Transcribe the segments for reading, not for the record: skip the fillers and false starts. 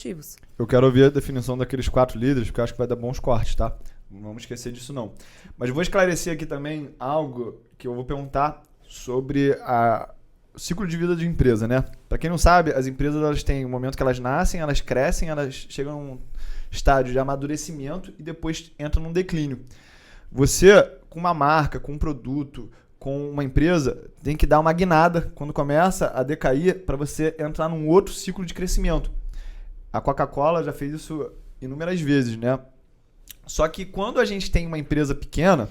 objetivos. Eu quero ouvir a definição daqueles 4 líderes, porque eu acho que vai dar bons cortes, tá? Não vamos esquecer disso, não. Mas vou esclarecer aqui também algo que eu vou perguntar sobre o ciclo de vida de empresa, né? Para quem não sabe, as empresas elas têm um momento que elas nascem, elas crescem, elas chegam a um estágio de amadurecimento e depois entram num declínio. Você, com uma marca, com um produto, com uma empresa, tem que dar uma guinada quando começa a decair para você entrar num outro ciclo de crescimento. A Coca-Cola já fez isso inúmeras vezes, né? Só que quando a gente tem uma empresa pequena,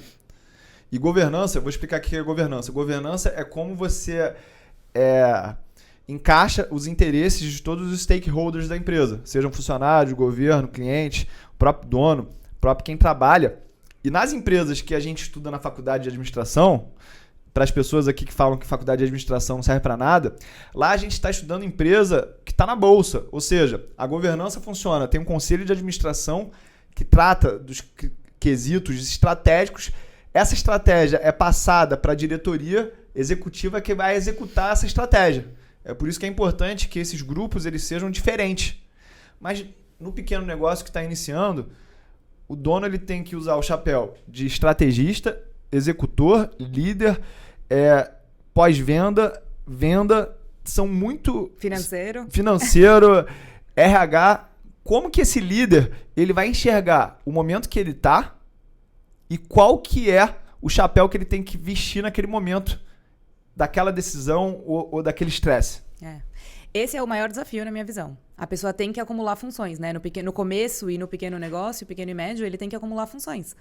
e governança, eu vou explicar o que é governança. Governança é como você encaixa os interesses de todos os stakeholders da empresa, sejam funcionários, governo, cliente, próprio dono, próprio quem trabalha. E nas empresas que a gente estuda na faculdade de administração, para as pessoas aqui que falam que faculdade de administração não serve para nada, lá a gente está estudando empresa que está na bolsa. Ou seja, a governança funciona, tem um conselho de administração que trata dos quesitos estratégicos. Essa estratégia é passada para a diretoria executiva que vai executar essa estratégia. É por isso que é importante que esses grupos eles sejam diferentes. Mas no pequeno negócio que está iniciando, o dono ele tem que usar o chapéu de estrategista, executor, líder, pós-venda, venda, são muito... Financeiro, RH. Como que esse líder ele vai enxergar o momento que ele está e qual que é o chapéu que ele tem que vestir naquele momento daquela decisão ou daquele estresse? Esse é o maior desafio na minha visão. A pessoa tem que acumular funções, né? No começo e no pequeno negócio, pequeno e médio, ele tem que acumular funções.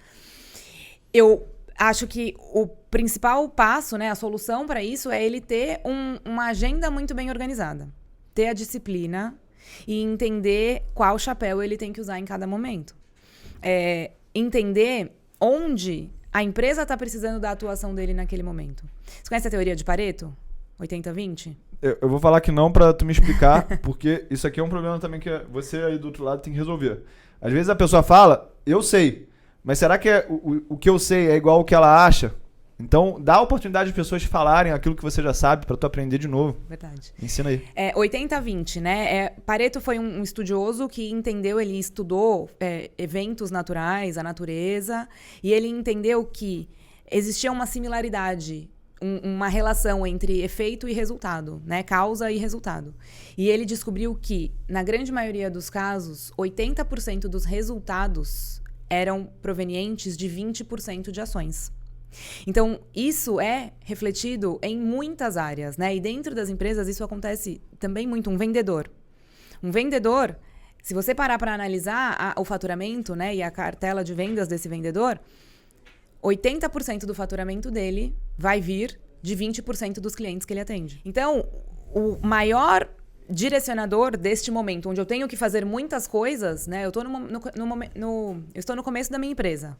Eu acho que o principal passo, né, a solução para isso é ele ter uma agenda muito bem organizada. Ter a disciplina e entender qual chapéu ele tem que usar em cada momento. Entender onde a empresa está precisando da atuação dele naquele momento. Você conhece a teoria de Pareto? 80-20? Eu vou falar que não para tu me explicar, porque isso aqui é um problema também que você aí do outro lado tem que resolver. Às vezes a pessoa fala, eu sei, mas será que o que eu sei é igual ao que ela acha? Então, dá a oportunidade de pessoas falarem aquilo que você já sabe para tu aprender de novo. Verdade. Ensina aí. 80-20, né? Pareto foi um estudioso que entendeu, ele estudou eventos naturais, a natureza, e ele entendeu que existia uma similaridade, uma relação entre efeito e resultado, né? Causa e resultado. E ele descobriu que, na grande maioria dos casos, 80% dos resultados eram provenientes de 20% de ações. Então, isso é refletido em muitas áreas, né? E dentro das empresas, isso acontece também muito. Um vendedor, se você parar para analisar o faturamento, né, e a cartela de vendas desse vendedor, 80% do faturamento dele vai vir de 20% dos clientes que ele atende. Então, o maior direcionador deste momento, onde eu tenho que fazer muitas coisas, né? Eu estou no começo da minha empresa.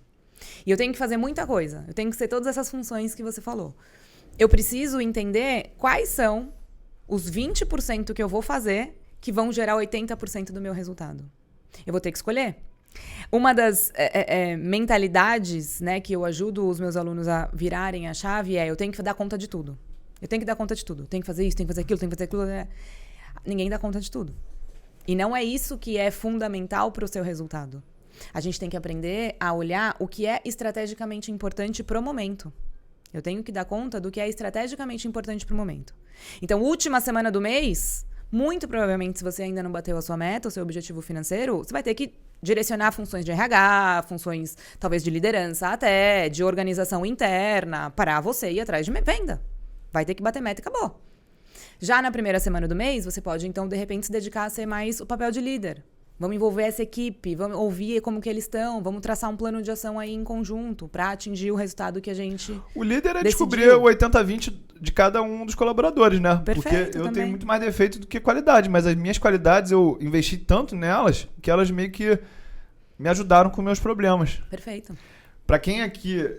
E eu tenho que fazer muita coisa. Eu tenho que ser todas essas funções que você falou. Eu preciso entender quais são os 20% que eu vou fazer que vão gerar 80% do meu resultado. Eu vou ter que escolher. Uma das mentalidades, né, que eu ajudo os meus alunos a virarem a chave eu tenho que dar conta de tudo. Eu tenho que dar conta de tudo. Eu tenho que fazer isso, tenho que fazer aquilo, tenho que fazer aquilo. Ninguém dá conta de tudo. E não é isso que é fundamental para o seu resultado. A gente tem que aprender a olhar o que é estrategicamente importante pro momento. Eu tenho que dar conta do que é estrategicamente importante pro momento. Então, última semana do mês, muito provavelmente, se você ainda não bateu a sua meta, o seu objetivo financeiro, você vai ter que direcionar funções de RH, funções talvez de liderança até, de organização interna, para você ir atrás de venda. Vai ter que bater meta e acabou. Já na primeira semana do mês, você pode, então, de repente, se dedicar a ser mais o papel de líder. Vamos envolver essa equipe, vamos ouvir como que eles estão, vamos traçar um plano de ação aí em conjunto para atingir o resultado que a gente O líder é decidiu. descobrir o 80-20 de cada um dos colaboradores, né? Perfeito, porque eu também. tenho muito mais defeito do que qualidade, mas as minhas qualidades eu investi tanto nelas que elas meio que me ajudaram com meus problemas. Perfeito. Para quem aqui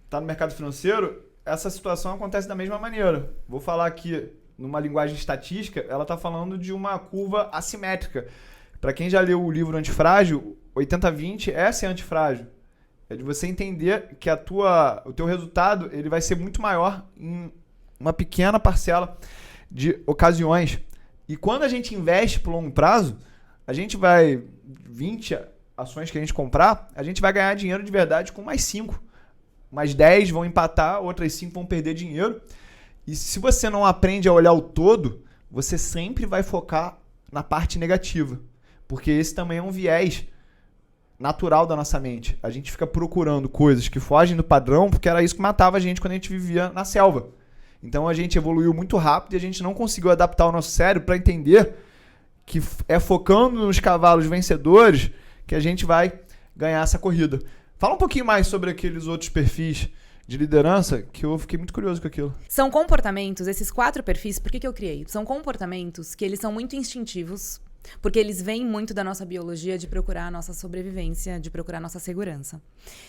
está no mercado financeiro, essa situação acontece da mesma maneira. Vou falar aqui numa linguagem estatística, ela está falando de uma curva assimétrica. Para quem já leu o livro Antifrágil, 80-20 é ser antifrágil. É de você entender que o teu resultado ele vai ser muito maior em uma pequena parcela de ocasiões. E quando a gente investe por longo prazo, a gente vai... 20 ações que a gente comprar, a gente vai ganhar dinheiro de verdade com mais 5. Mais 10 vão empatar, outras 5 vão perder dinheiro. E se você não aprende a olhar o todo, você sempre vai focar na parte negativa. Porque esse também é um viés natural da nossa mente. A gente fica procurando coisas que fogem do padrão, porque era isso que matava a gente quando a gente vivia na selva. Então a gente evoluiu muito rápido e a gente não conseguiu adaptar o nosso cérebro para entender que é focando nos cavalos vencedores que a gente vai ganhar essa corrida. Fala um pouquinho mais sobre aqueles outros perfis de liderança, que eu fiquei muito curioso com aquilo. São comportamentos, esses 4 perfis, por que eu criei? São comportamentos que eles são muito instintivos, porque eles vêm muito da nossa biologia de procurar a nossa sobrevivência, de procurar a nossa segurança.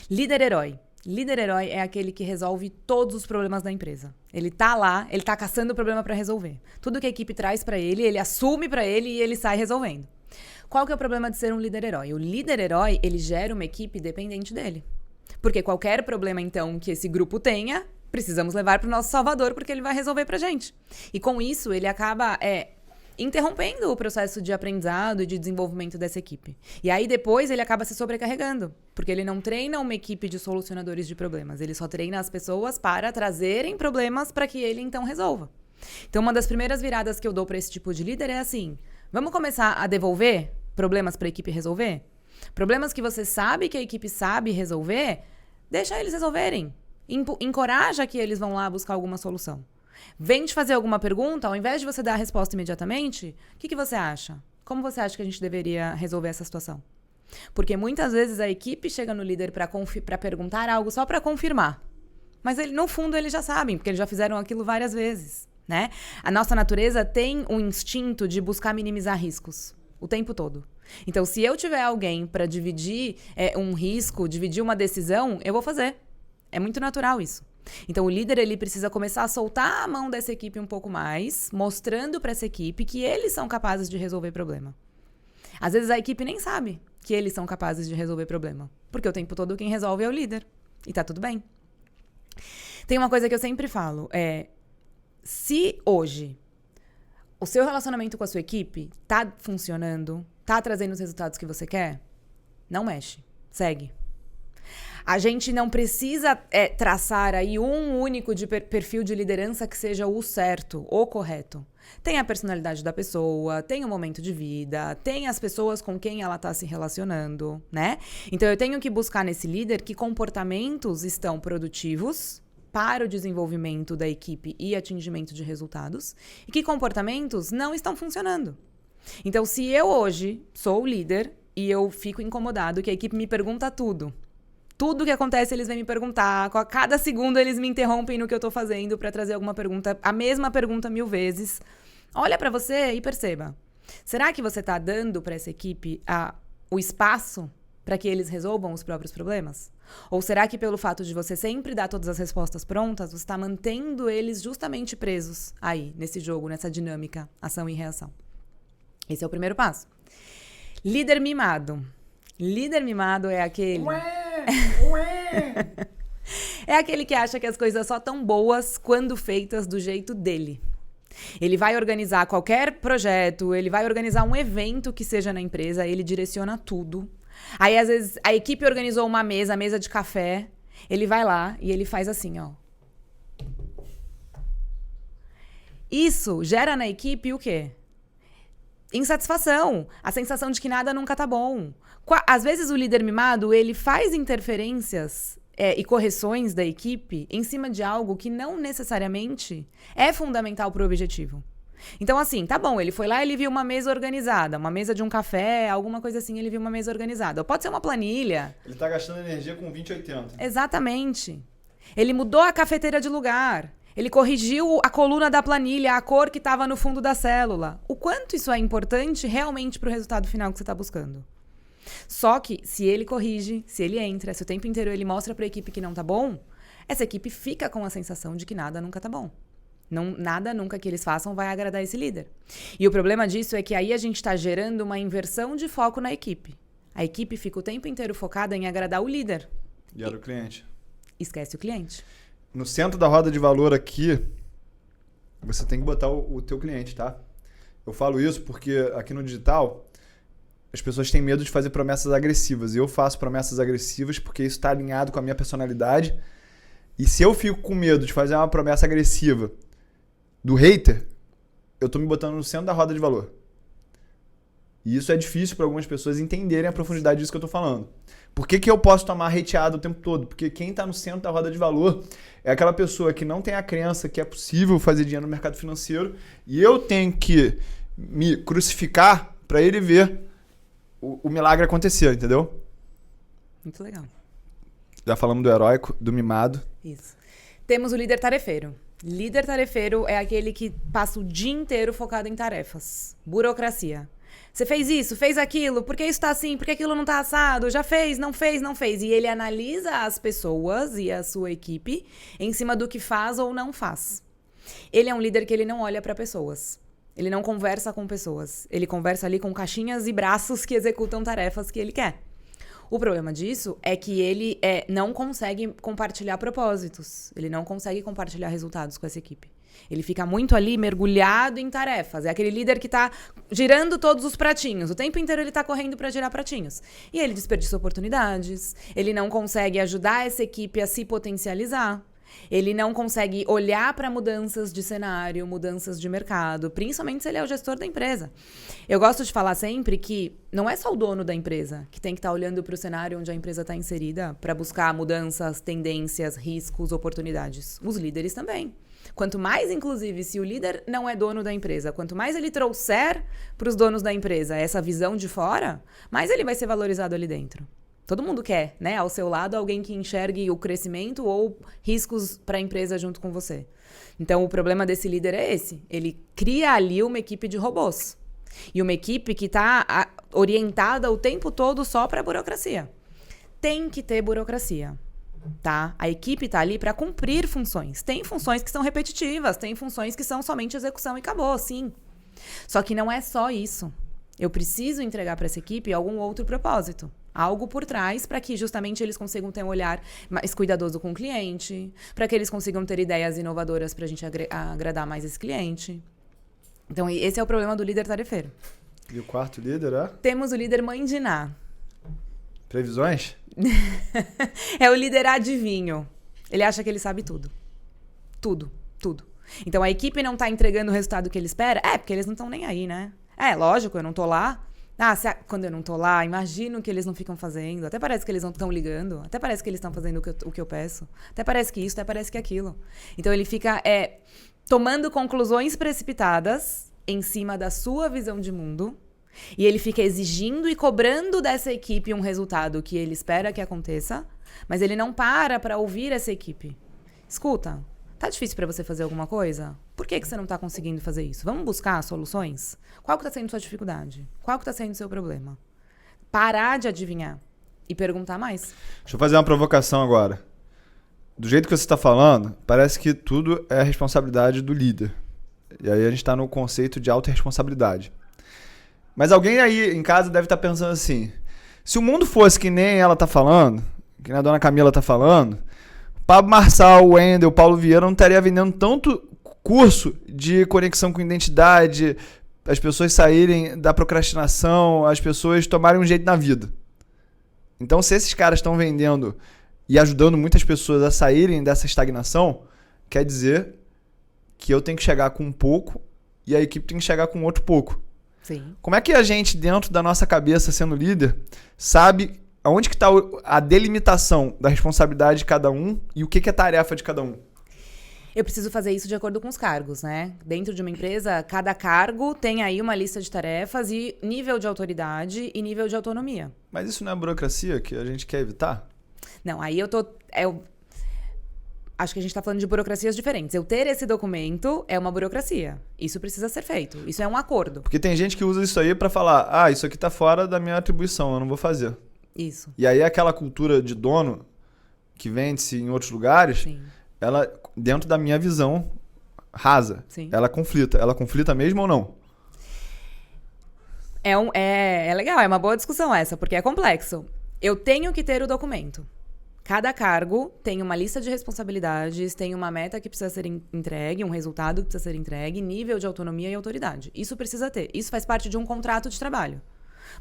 Líder-herói. Líder-herói é aquele que resolve todos os problemas da empresa. Ele tá lá, ele tá caçando o problema para resolver. Tudo que a equipe traz para ele assume para ele e ele sai resolvendo. Qual que é o problema de ser um líder-herói? O líder-herói, ele gera uma equipe dependente dele. Porque qualquer problema, então, que esse grupo tenha, precisamos levar para o nosso salvador, porque ele vai resolver pra gente. E com isso, ele acaba interrompendo o processo de aprendizado e de desenvolvimento dessa equipe. E aí, depois, ele acaba se sobrecarregando. Porque ele não treina uma equipe de solucionadores de problemas. Ele só treina as pessoas para trazerem problemas para que ele, então, resolva. Então, uma das primeiras viradas que eu dou para esse tipo de líder é assim: vamos começar a devolver problemas para a equipe resolver? Problemas que você sabe que a equipe sabe resolver, deixa eles resolverem. Encoraja que eles vão lá buscar alguma solução. Vem te fazer alguma pergunta, ao invés de você dar a resposta imediatamente, o que você acha? Como você acha que a gente deveria resolver essa situação? Porque muitas vezes a equipe chega no líder para perguntar algo só para confirmar. Mas no fundo eles já sabem, porque eles já fizeram aquilo várias vezes, né? A nossa natureza tem um instinto de buscar minimizar riscos o tempo todo. Então, se eu tiver alguém para dividir um risco, dividir uma decisão, eu vou fazer. É muito natural isso. Então, o líder ele precisa começar a soltar a mão dessa equipe um pouco mais, mostrando para essa equipe que eles são capazes de resolver problema. Às vezes, a equipe nem sabe que eles são capazes de resolver problema, porque o tempo todo quem resolve é o líder. E tá tudo bem. Tem uma coisa que eu sempre falo, se hoje o seu relacionamento com a sua equipe tá funcionando, tá trazendo os resultados que você quer, não mexe, segue. A gente não precisa traçar aí um único perfil de liderança que seja o certo, o correto. Tem a personalidade da pessoa, tem o momento de vida, tem as pessoas com quem ela está se relacionando, né? Então eu tenho que buscar nesse líder que comportamentos estão produtivos para o desenvolvimento da equipe e atingimento de resultados e que comportamentos não estão funcionando. Então, se eu hoje sou o líder e eu fico incomodado que a equipe me pergunta tudo que acontece eles vêm me perguntar, a cada segundo eles me interrompem no que eu tô fazendo para trazer alguma pergunta, a mesma pergunta 1000 vezes, olha para você e perceba, será que você tá dando para essa equipe o espaço para que eles resolvam os próprios problemas? Ou será que pelo fato de você sempre dar todas as respostas prontas, você está mantendo eles justamente presos aí, nesse jogo, nessa dinâmica, ação e reação? Esse é o primeiro passo. Líder mimado. Líder mimado é aquele... é aquele que acha que as coisas só tão boas quando feitas do jeito dele. Ele vai organizar qualquer projeto, ele vai organizar um evento que seja na empresa, ele direciona tudo. Aí, às vezes, a equipe organizou uma mesa de café, ele vai lá e ele faz assim, ó. Isso gera na equipe o quê? Insatisfação, a sensação de que nada nunca tá bom. Às vezes o líder mimado, ele faz interferências e correções da equipe em cima de algo que não necessariamente é fundamental para o objetivo. Então, assim, tá bom, ele foi lá e ele viu uma mesa organizada, uma mesa de um café, alguma coisa assim, ele viu uma mesa organizada. Ou pode ser uma planilha. Ele tá gastando energia com 20/80. Exatamente. Ele mudou a cafeteira de lugar. Ele corrigiu a coluna da planilha, a cor que estava no fundo da célula. O quanto isso é importante realmente para o resultado final que você está buscando. Só que, se ele corrige, se ele entra, se o tempo inteiro ele mostra para a equipe que não tá bom, essa equipe fica com a sensação de que nada nunca tá bom. Nada nunca que eles façam vai agradar esse líder. E o problema disso é que aí a gente está gerando uma inversão de foco na equipe. A equipe fica o tempo inteiro focada em agradar o líder. E era o cliente. Esquece o cliente. No centro da roda de valor aqui, você tem que botar o teu cliente, tá? Eu falo isso porque aqui no digital, as pessoas têm medo de fazer promessas agressivas. E eu faço promessas agressivas porque isso está alinhado com a minha personalidade. E se eu fico com medo de fazer uma promessa agressiva do hater, eu tô me botando no centro da roda de valor. E isso é difícil para algumas pessoas entenderem a profundidade disso que eu tô falando. Por que eu posso tomar hateado o tempo todo? Porque quem tá no centro da roda de valor é aquela pessoa que não tem a crença que é possível fazer dinheiro no mercado financeiro e eu tenho que me crucificar para ele ver o milagre acontecer, entendeu? Muito legal. Já falamos do heróico, do mimado. Isso. Temos o líder tarefeiro. Líder tarefeiro é aquele que passa o dia inteiro focado em tarefas. Burocracia. Você fez isso, fez aquilo, por que isso tá assim, por que aquilo não tá assado, já fez, não fez, não fez. E ele analisa as pessoas e a sua equipe em cima do que faz ou não faz. Ele é um líder que ele não olha para pessoas. Ele não conversa com pessoas. Ele conversa ali com caixinhas e braços que executam tarefas que ele quer. O problema disso é que ele não consegue compartilhar propósitos. Ele não consegue compartilhar resultados com essa equipe. Ele fica muito ali mergulhado em tarefas. É aquele líder que tá girando todos os pratinhos. O tempo inteiro ele tá correndo para girar pratinhos. E ele desperdiça oportunidades. Ele não consegue ajudar essa equipe a se potencializar. Ele não consegue olhar para mudanças de cenário, mudanças de mercado, principalmente se ele é o gestor da empresa. Eu gosto de falar sempre que não é só o dono da empresa que tem que estar olhando para o cenário onde a empresa está inserida para buscar mudanças, tendências, riscos, oportunidades. Os líderes também. Quanto mais, inclusive, se o líder não é dono da empresa, quanto mais ele trouxer para os donos da empresa essa visão de fora, mais ele vai ser valorizado ali dentro. Todo mundo quer, né, ao seu lado, alguém que enxergue o crescimento ou riscos para a empresa junto com você. Então, o problema desse líder é esse. Ele cria ali uma equipe de robôs. E uma equipe que está orientada o tempo todo só para a burocracia. Tem que ter burocracia, tá? A equipe está ali para cumprir funções. Tem funções que são repetitivas, tem funções que são somente execução e acabou, sim. Só que não é só isso. Eu preciso entregar para essa equipe algum outro propósito. Algo por trás para que justamente eles consigam ter um olhar mais cuidadoso com o cliente, para que eles consigam ter ideias inovadoras para a gente agradar mais esse cliente. Então, esse é o problema do líder tarefeiro. E o quarto líder é? Temos o líder mãe de Ná. Previsões? É o líder adivinho. Ele acha que ele sabe tudo. Tudo, tudo. Então, a equipe não está entregando o resultado que ele espera? Porque eles não estão nem aí, né? Lógico, eu não tô lá. Quando eu não tô lá, imagino que eles não ficam fazendo. Até parece que eles não estão ligando. Até parece que eles estão fazendo o que eu peço. Até parece que isso, até parece que aquilo. Então, ele fica tomando conclusões precipitadas em cima da sua visão de mundo. E ele fica exigindo e cobrando dessa equipe um resultado que ele espera que aconteça. Mas ele não para ouvir essa equipe. Escuta, tá difícil para você fazer alguma coisa? Por que você não tá conseguindo fazer isso? Vamos buscar soluções? Qual que tá sendo sua dificuldade? Qual que tá sendo seu problema? Parar de adivinhar e perguntar mais. Deixa eu fazer uma provocação agora. Do jeito que você está falando, parece que tudo é responsabilidade do líder. E aí a gente está no conceito de autorresponsabilidade. Mas alguém aí em casa deve estar pensando assim, se o mundo fosse que nem ela tá falando, que nem a dona Camila tá falando, Pablo Marçal, o Wendel, o Paulo Vieira não estaria vendendo tanto curso de conexão com identidade, as pessoas saírem da procrastinação, as pessoas tomarem um jeito na vida. Então, se esses caras estão vendendo e ajudando muitas pessoas a saírem dessa estagnação, quer dizer que eu tenho que chegar com um pouco e a equipe tem que chegar com outro pouco. Sim. Como é que a gente, dentro da nossa cabeça, sendo líder, sabe aonde que está a delimitação da responsabilidade de cada um e o que é tarefa de cada um? Eu preciso fazer isso de acordo com os cargos, né? Dentro de uma empresa, cada cargo tem aí uma lista de tarefas e nível de autoridade e nível de autonomia. Mas isso não é burocracia que a gente quer evitar? Não, aí acho que a gente está falando de burocracias diferentes. Eu ter esse documento é uma burocracia. Isso precisa ser feito. Isso é um acordo. Porque tem gente que usa isso aí para falar, isso aqui tá fora da minha atribuição, eu não vou fazer. Isso. E aí aquela cultura de dono que vende-se em outros lugares, Sim. Ela, dentro da minha visão rasa, Sim. ela conflita. Ela conflita mesmo ou não? É legal, é uma boa discussão essa, porque é complexo. Eu tenho que ter o documento. Cada cargo tem uma lista de responsabilidades, tem uma meta que precisa ser entregue, um resultado que precisa ser entregue, nível de autonomia e autoridade. Isso precisa ter. Isso faz parte de um contrato de trabalho.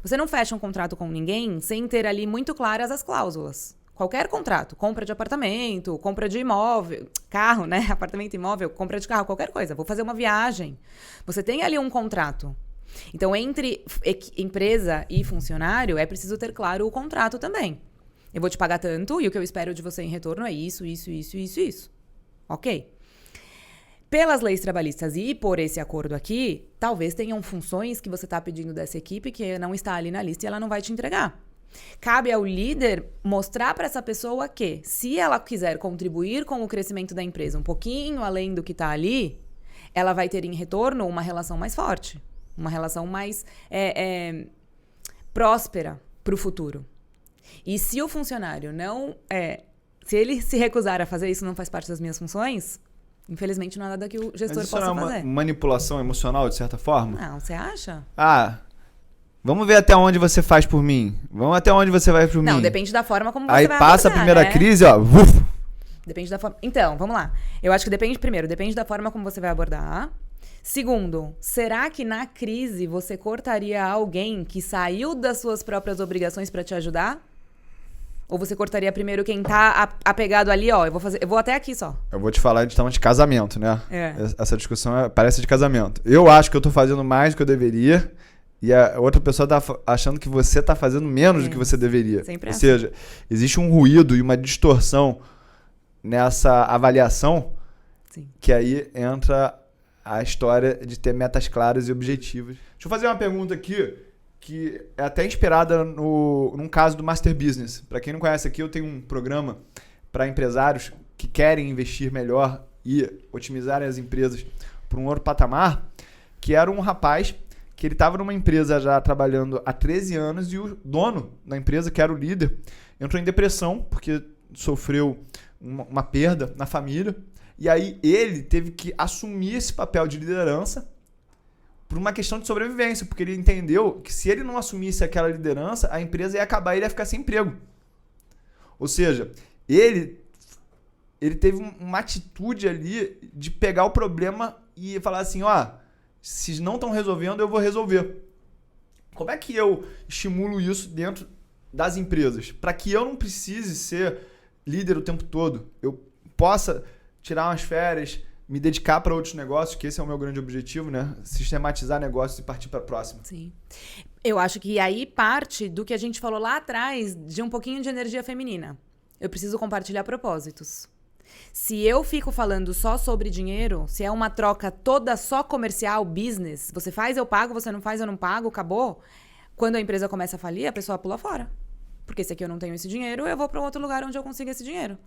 Você não fecha um contrato com ninguém sem ter ali muito claras as cláusulas. Qualquer contrato, compra de apartamento, compra de imóvel, carro, né? Apartamento, imóvel, compra de carro, qualquer coisa. Vou fazer uma viagem. Você tem ali um contrato. Então, entre empresa e funcionário, é preciso ter claro o contrato também. Eu vou te pagar tanto e o que eu espero de você em retorno é isso. Ok. Pelas leis trabalhistas e por esse acordo aqui, talvez tenham funções que você está pedindo dessa equipe que não está ali na lista e ela não vai te entregar. Cabe ao líder mostrar para essa pessoa que, se ela quiser contribuir com o crescimento da empresa um pouquinho além do que está ali, ela vai ter em retorno uma relação mais forte, uma relação mais próspera para o futuro. E se o funcionário se ele se recusar a fazer isso, não faz parte das minhas funções, infelizmente não é nada que o gestor possa fazer. Mas isso é uma manipulação emocional, de certa forma? Não, você acha? Vamos ver até onde você faz por mim. Vamos até onde você vai por mim. Não, depende da forma como você vai abordar. Aí passa a primeira crise, Depende da forma. Então, vamos lá. Eu acho que depende da forma como você vai abordar. Segundo, será que na crise você cortaria alguém que saiu das suas próprias obrigações para te ajudar? Ou você cortaria primeiro quem tá apegado ali, eu vou até aqui só. Eu vou te falar de casamento, né? Essa discussão parece de casamento. Eu acho que eu tô fazendo mais do que eu deveria e a outra pessoa tá achando que você tá fazendo menos do que você deveria. Sempre Ou seja, existe um ruído e uma distorção nessa avaliação. Sim. Que aí entra a história de ter metas claras e objetivos. Deixa eu fazer uma pergunta aqui que é até inspirada num caso do Master Business. Para quem não conhece aqui, eu tenho um programa para empresários que querem investir melhor e otimizarem as empresas para um outro patamar, que era um rapaz que ele estava numa empresa já trabalhando há 13 anos e o dono da empresa, que era o líder, entrou em depressão porque sofreu uma perda na família. E aí ele teve que assumir esse papel de liderança por uma questão de sobrevivência, porque ele entendeu que se ele não assumisse aquela liderança, a empresa ia acabar e ele ia ficar sem emprego. Ou seja, ele teve uma atitude ali de pegar o problema e falar assim, se não estão resolvendo, eu vou resolver. Como é que eu estimulo isso dentro das empresas? Para que eu não precise ser líder o tempo todo, eu possa tirar umas férias, me dedicar para outros negócios, que esse é o meu grande objetivo, né? Sistematizar negócios e partir para a próxima. Sim. Eu acho que aí parte do que a gente falou lá atrás, de um pouquinho de energia feminina. Eu preciso compartilhar propósitos. Se eu fico falando só sobre dinheiro, se é uma troca toda só comercial, business, você faz, eu pago, você não faz, eu não pago, acabou. Quando a empresa começa a falir, a pessoa pula fora. Porque se aqui eu não tenho esse dinheiro, eu vou para outro lugar onde eu consigo esse dinheiro.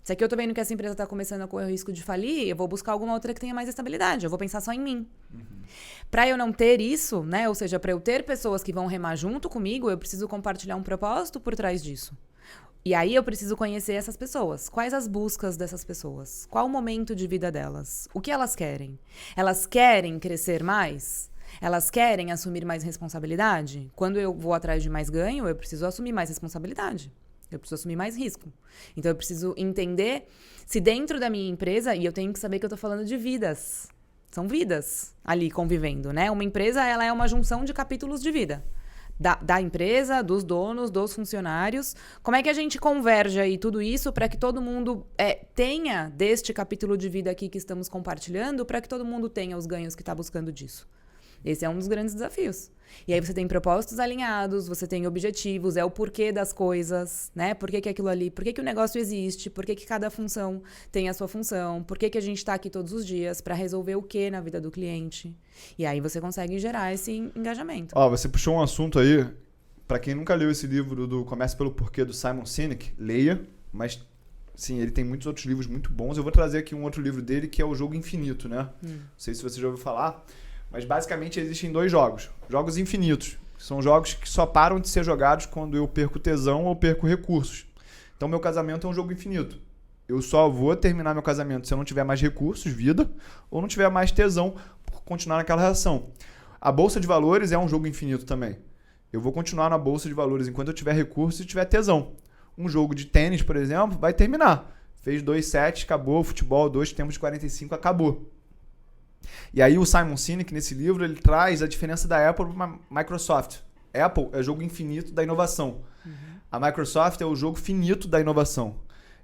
Se aqui eu tô vendo que essa empresa tá começando a correr o risco de falir, eu vou buscar alguma outra que tenha mais estabilidade. Eu vou pensar só em mim. Para eu não ter isso, né? Ou seja, para eu ter pessoas que vão remar junto comigo, eu preciso compartilhar um propósito por trás disso. E aí eu preciso conhecer essas pessoas. Quais as buscas dessas pessoas? Qual o momento de vida delas? O que elas querem? Elas querem crescer mais? Elas querem assumir mais responsabilidade? Quando eu vou atrás de mais ganho, eu preciso assumir mais responsabilidade. Eu preciso assumir mais risco. Então, eu preciso entender se dentro da minha empresa, e eu tenho que saber que eu tô falando de vidas. São vidas ali convivendo, né? Uma empresa, ela é uma junção de capítulos de vida. Da empresa, dos donos, dos funcionários. Como é que a gente converge aí tudo isso para que todo mundo tenha deste capítulo de vida aqui que estamos compartilhando, para que todo mundo tenha os ganhos que está buscando disso? Esse é um dos grandes desafios. E aí você tem propósitos alinhados, você tem objetivos, é o porquê das coisas, né? Por que aquilo ali, por que o negócio existe, por que cada função tem a sua função, por que a gente está aqui todos os dias para resolver o que na vida do cliente. E aí você consegue gerar esse engajamento. Você puxou um assunto aí, para quem nunca leu esse livro do Comece pelo Porquê do Simon Sinek, leia, mas sim, ele tem muitos outros livros muito bons. Eu vou trazer aqui um outro livro dele que é o Jogo Infinito, né? Não sei se você já ouviu falar. Mas basicamente existem 2 jogos. Jogos infinitos. São jogos que só param de ser jogados quando eu perco tesão ou perco recursos. Então meu casamento é um jogo infinito. Eu só vou terminar meu casamento se eu não tiver mais recursos, vida, ou não tiver mais tesão por continuar naquela relação. A Bolsa de Valores é um jogo infinito também. Eu vou continuar na Bolsa de Valores enquanto eu tiver recursos e tiver tesão. Um jogo de tênis, por exemplo, vai terminar. Fez 2 sets, acabou. Futebol, 2 tempos de 45, acabou. E aí o Simon Sinek, nesse livro, ele traz a diferença da Apple para a Microsoft. Apple é o jogo infinito da inovação. A Microsoft é o jogo finito da inovação.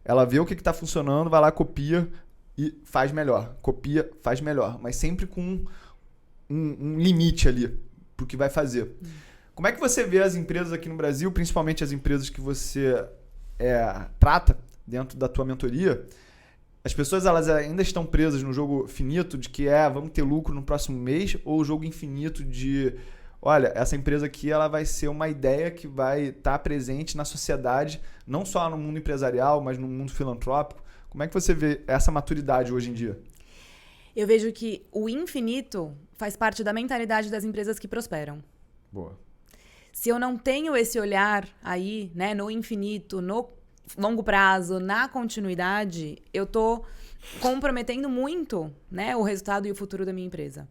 Ela vê o que está funcionando, vai lá, copia e faz melhor. Copia, faz melhor. Mas sempre com um limite ali pro que vai fazer. Como é que você vê as empresas aqui no Brasil, principalmente as empresas que você trata dentro da tua mentoria? As pessoas elas ainda estão presas no jogo finito de que vamos ter lucro no próximo mês, ou o jogo infinito de, olha, essa empresa aqui ela vai ser uma ideia que vai estar presente na sociedade, não só no mundo empresarial, mas no mundo filantrópico. Como é que você vê essa maturidade hoje em dia? Eu vejo que o infinito faz parte da mentalidade das empresas que prosperam. Boa. Se eu não tenho esse olhar aí, né, no infinito, no longo prazo, na continuidade, eu tô comprometendo muito, né, o resultado e o futuro da minha empresa.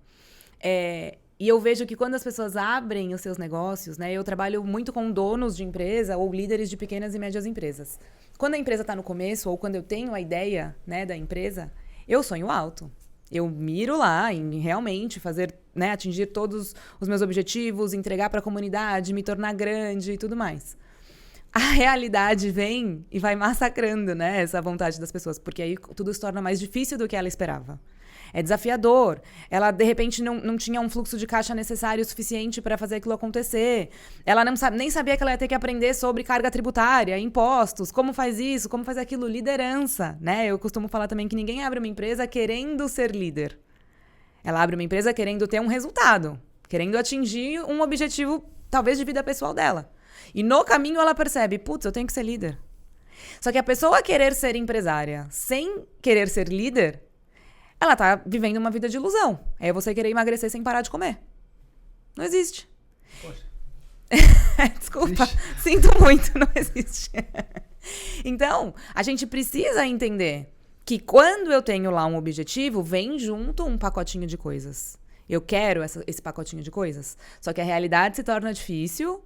E eu vejo que quando as pessoas abrem os seus negócios, né, eu trabalho muito com donos de empresa ou líderes de pequenas e médias empresas. Quando a empresa está no começo ou quando eu tenho a ideia, né, da empresa, eu sonho alto. Eu miro lá em realmente fazer, né, atingir todos os meus objetivos, entregar para a comunidade, me tornar grande e tudo mais. A realidade vem e vai massacrando, né, essa vontade das pessoas, porque aí tudo se torna mais difícil do que ela esperava. É desafiador. Ela, de repente, não tinha um fluxo de caixa necessário o suficiente para fazer aquilo acontecer. Ela nem sabia que ela ia ter que aprender sobre carga tributária, impostos, como faz isso, como faz aquilo, liderança, né? Eu costumo falar também que ninguém abre uma empresa querendo ser líder. Ela abre uma empresa querendo ter um resultado, querendo atingir um objetivo, talvez, de vida pessoal dela. E no caminho ela percebe, putz, eu tenho que ser líder. Só que a pessoa querer ser empresária sem querer ser líder, ela tá vivendo uma vida de ilusão. É você querer emagrecer sem parar de comer. Não existe. Poxa. Desculpa, Ixi. sinto muito, não existe. Então, a gente precisa entender que quando eu tenho lá um objetivo, vem junto um pacotinho de coisas. Eu quero esse pacotinho de coisas. Só que a realidade se torna difícil.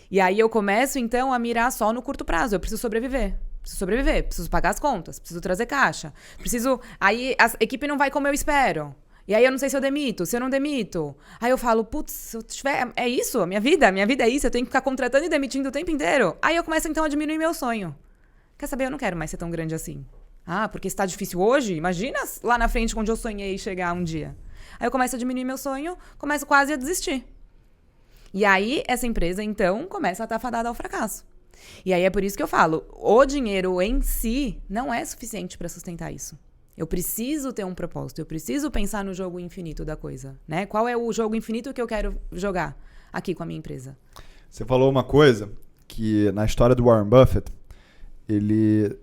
E aí eu começo, então, a mirar só no curto prazo. Eu preciso sobreviver. Preciso pagar as contas, preciso trazer caixa. Aí a equipe não vai como eu espero. E aí eu não sei se eu demito, se eu não demito. Aí eu falo, putz, se eu tiver... É isso? A minha vida é isso? Eu tenho que ficar contratando e demitindo o tempo inteiro? Aí eu começo, então, a diminuir meu sonho. Quer saber? Eu não quero mais ser tão grande assim. Ah, porque está difícil hoje? Imagina lá na frente onde eu sonhei chegar um dia. Aí eu começo a diminuir meu sonho, começo quase a desistir. E aí essa empresa, então, começa a estar fadada ao fracasso. E aí é por isso que eu falo, o dinheiro em si não é suficiente para sustentar isso. Eu preciso ter um propósito, eu preciso pensar no jogo infinito da coisa, né? Qual é o jogo infinito que eu quero jogar aqui com a minha empresa? Você falou uma coisa que na história do Warren Buffett, ele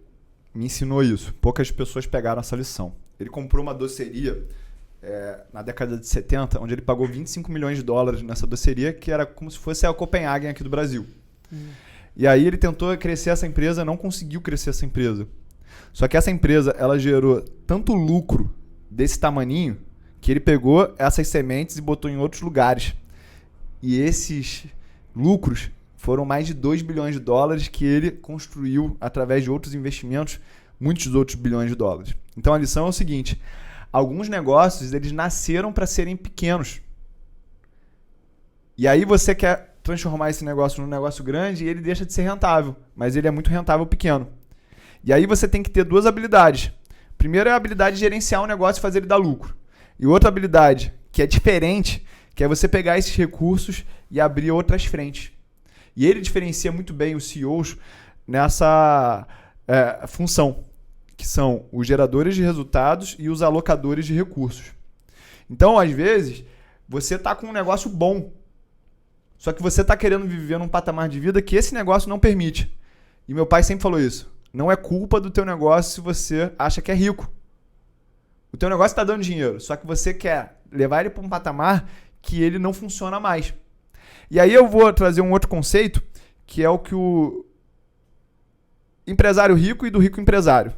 me ensinou isso. Poucas pessoas pegaram essa lição. Ele comprou uma doceria na década de 70, onde ele pagou 25 milhões de dólares nessa doceria, que era como se fosse a Copenhagen aqui do Brasil. E aí ele tentou crescer essa empresa, não conseguiu crescer essa empresa. Só que essa empresa, ela gerou tanto lucro desse tamaninho, que ele pegou essas sementes e botou em outros lugares. E esses lucros foram mais de 2 bilhões de dólares que ele construiu através de outros investimentos, muitos outros bilhões de dólares. Então a lição é o seguinte, alguns negócios, eles nasceram para serem pequenos. E aí você quer transformar esse negócio num negócio grande e ele deixa de ser rentável, mas ele é muito rentável pequeno. E aí você tem que ter duas habilidades. Primeiro é a habilidade de gerenciar um negócio e fazer ele dar lucro. E outra habilidade, que é diferente, que é você pegar esses recursos e abrir outras frentes. E ele diferencia muito bem os CEOs nessa função, que são os geradores de resultados e os alocadores de recursos. Então, às vezes, você está com um negócio bom, só que você está querendo viver num patamar de vida que esse negócio não permite. E meu pai sempre falou isso. Não é culpa do teu negócio se você acha que é rico. O teu negócio está dando dinheiro, só que você quer levar ele para um patamar que ele não funciona mais. E aí eu vou trazer um outro conceito, que é o que o empresário rico e do rico empresário.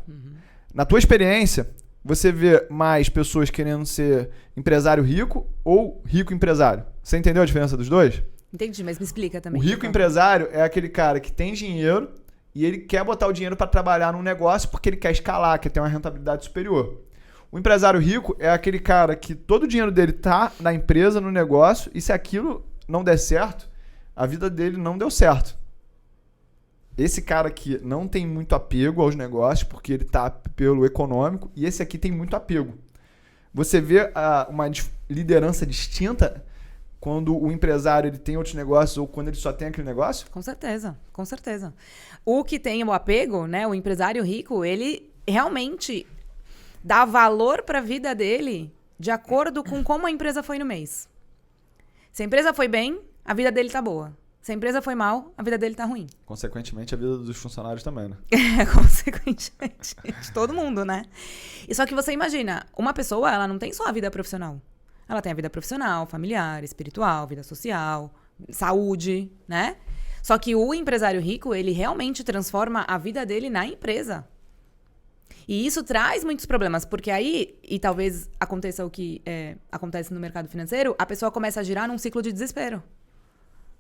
Na tua experiência, você vê mais pessoas querendo ser empresário rico ou rico empresário? Você entendeu a diferença dos dois? Entendi, mas me explica também. O rico empresário é aquele cara que tem dinheiro e ele quer botar o dinheiro para trabalhar num negócio porque ele quer escalar, quer ter uma rentabilidade superior. O empresário rico é aquele cara que todo o dinheiro dele tá na empresa, no negócio, e se aquilo não der certo, a vida dele não deu certo. Esse cara aqui não tem muito apego aos negócios, porque ele tá pelo econômico, e esse aqui tem muito apego. Você vê uma liderança distinta quando o empresário ele tem outros negócios ou quando ele só tem aquele negócio? Com certeza, com certeza. O que tem o apego, né, o empresário rico, ele realmente dá valor para a vida dele de acordo com como a empresa foi no mês. Se a empresa foi bem, a vida dele tá boa. Se a empresa foi mal, a vida dele tá ruim. Consequentemente, a vida dos funcionários também, né? Consequentemente. De todo mundo, né? E só que você imagina, uma pessoa, ela não tem só a vida profissional. Ela tem a vida profissional, familiar, espiritual, vida social, saúde, né? Só que o empresário rico, ele realmente transforma a vida dele na empresa. E isso traz muitos problemas, porque aí, e talvez aconteça o que acontece no mercado financeiro, a pessoa começa a girar num ciclo de desespero.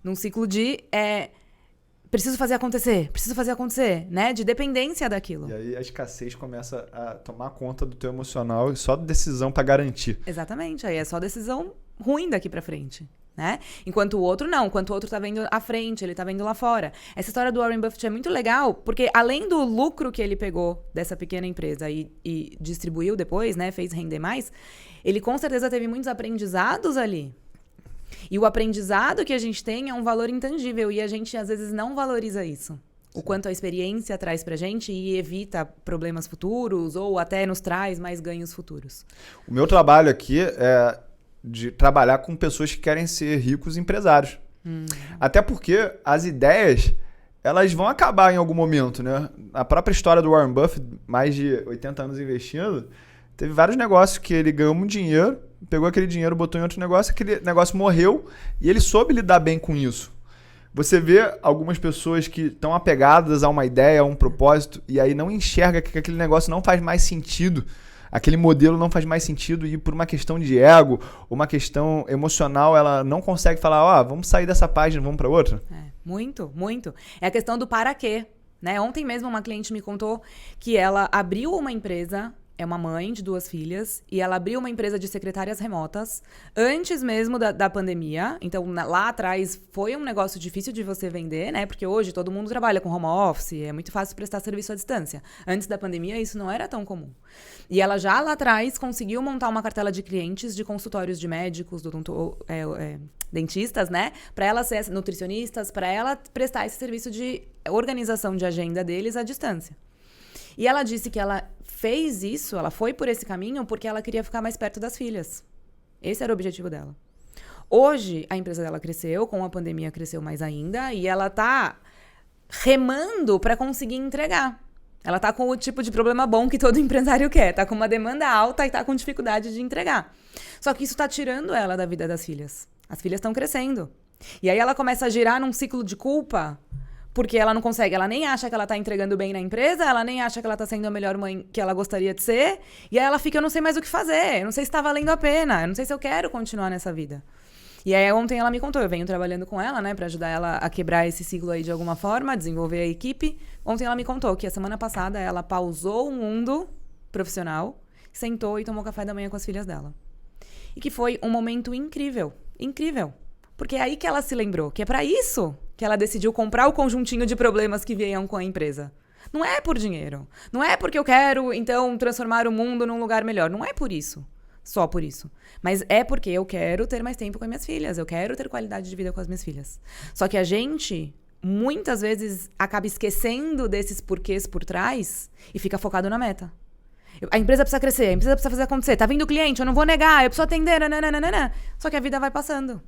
Num ciclo de preciso fazer acontecer, né? De dependência daquilo. E aí a escassez começa a tomar conta do teu emocional e só decisão para garantir. Exatamente, aí é só decisão ruim daqui para frente, né? Enquanto o outro não, enquanto o outro tá vendo à frente, ele tá vendo lá fora. Essa história do Warren Buffett é muito legal, porque além do lucro que ele pegou dessa pequena empresa e distribuiu depois, né? Fez render mais, ele com certeza teve muitos aprendizados ali. E o aprendizado que a gente tem é um valor intangível e a gente às vezes não valoriza isso. O quanto a experiência traz pra gente e evita problemas futuros ou até nos traz mais ganhos futuros. O meu trabalho aqui é de trabalhar com pessoas que querem ser ricos empresários. Até porque as ideias, elas vão acabar em algum momento, né? A própria história do Warren Buffett, mais de 80 anos investindo, teve vários negócios que ele ganhou muito dinheiro, pegou aquele dinheiro, botou em outro negócio, aquele negócio morreu e ele soube lidar bem com isso. Você vê algumas pessoas que estão apegadas a uma ideia, a um propósito, e aí não enxerga que aquele negócio não faz mais sentido, aquele modelo não faz mais sentido e por uma questão de ego, uma questão emocional, ela não consegue falar, vamos sair dessa página, vamos para outra. Muito, muito. É a questão do para quê, né? Ontem mesmo uma cliente me contou que ela abriu uma empresa, é uma mãe de 2 filhas, e ela abriu uma empresa de secretárias remotas antes mesmo da pandemia. Então, lá atrás, foi um negócio difícil de você vender, né? Porque hoje todo mundo trabalha com home office, é muito fácil prestar serviço à distância. Antes da pandemia, isso não era tão comum. E ela já lá atrás conseguiu montar uma cartela de clientes de consultórios de médicos, dentistas, né? Para ela ser nutricionistas, para ela prestar esse serviço de organização de agenda deles à distância. E ela disse que ela fez isso, ela foi por esse caminho porque ela queria ficar mais perto das filhas. Esse era o objetivo dela. Hoje, a empresa dela cresceu, com a pandemia cresceu mais ainda, e ela tá remando para conseguir entregar. Ela tá com o tipo de problema bom que todo empresário quer. Tá com uma demanda alta e tá com dificuldade de entregar. Só que isso tá tirando ela da vida das filhas. As filhas estão crescendo. E aí ela começa a girar num ciclo de culpa, porque ela não consegue, ela nem acha que ela tá entregando bem na empresa, ela nem acha que ela tá sendo a melhor mãe que ela gostaria de ser, e aí ela fica, eu não sei mais o que fazer, eu não sei se tá valendo a pena, eu não sei se eu quero continuar nessa vida. E aí ontem ela me contou, eu venho trabalhando com ela, né, pra ajudar ela a quebrar esse ciclo aí de alguma forma, a desenvolver a equipe. Ontem ela me contou que a semana passada ela pausou o mundo profissional, sentou e tomou café da manhã com as filhas dela. E que foi um momento incrível, incrível. Porque é aí que ela se lembrou, que é pra isso que ela decidiu comprar o conjuntinho de problemas que vinham com a empresa. Não é por dinheiro. Não é porque eu quero, então, transformar o mundo num lugar melhor. Não é por isso. Só por isso. Mas é porque eu quero ter mais tempo com as minhas filhas. Eu quero ter qualidade de vida com as minhas filhas. Só que a gente, muitas vezes, acaba esquecendo desses porquês por trás e fica focado na meta. A empresa precisa crescer, a empresa precisa fazer acontecer. Tá vindo cliente, eu não vou negar, eu preciso atender. Nananana. Só que a vida vai passando.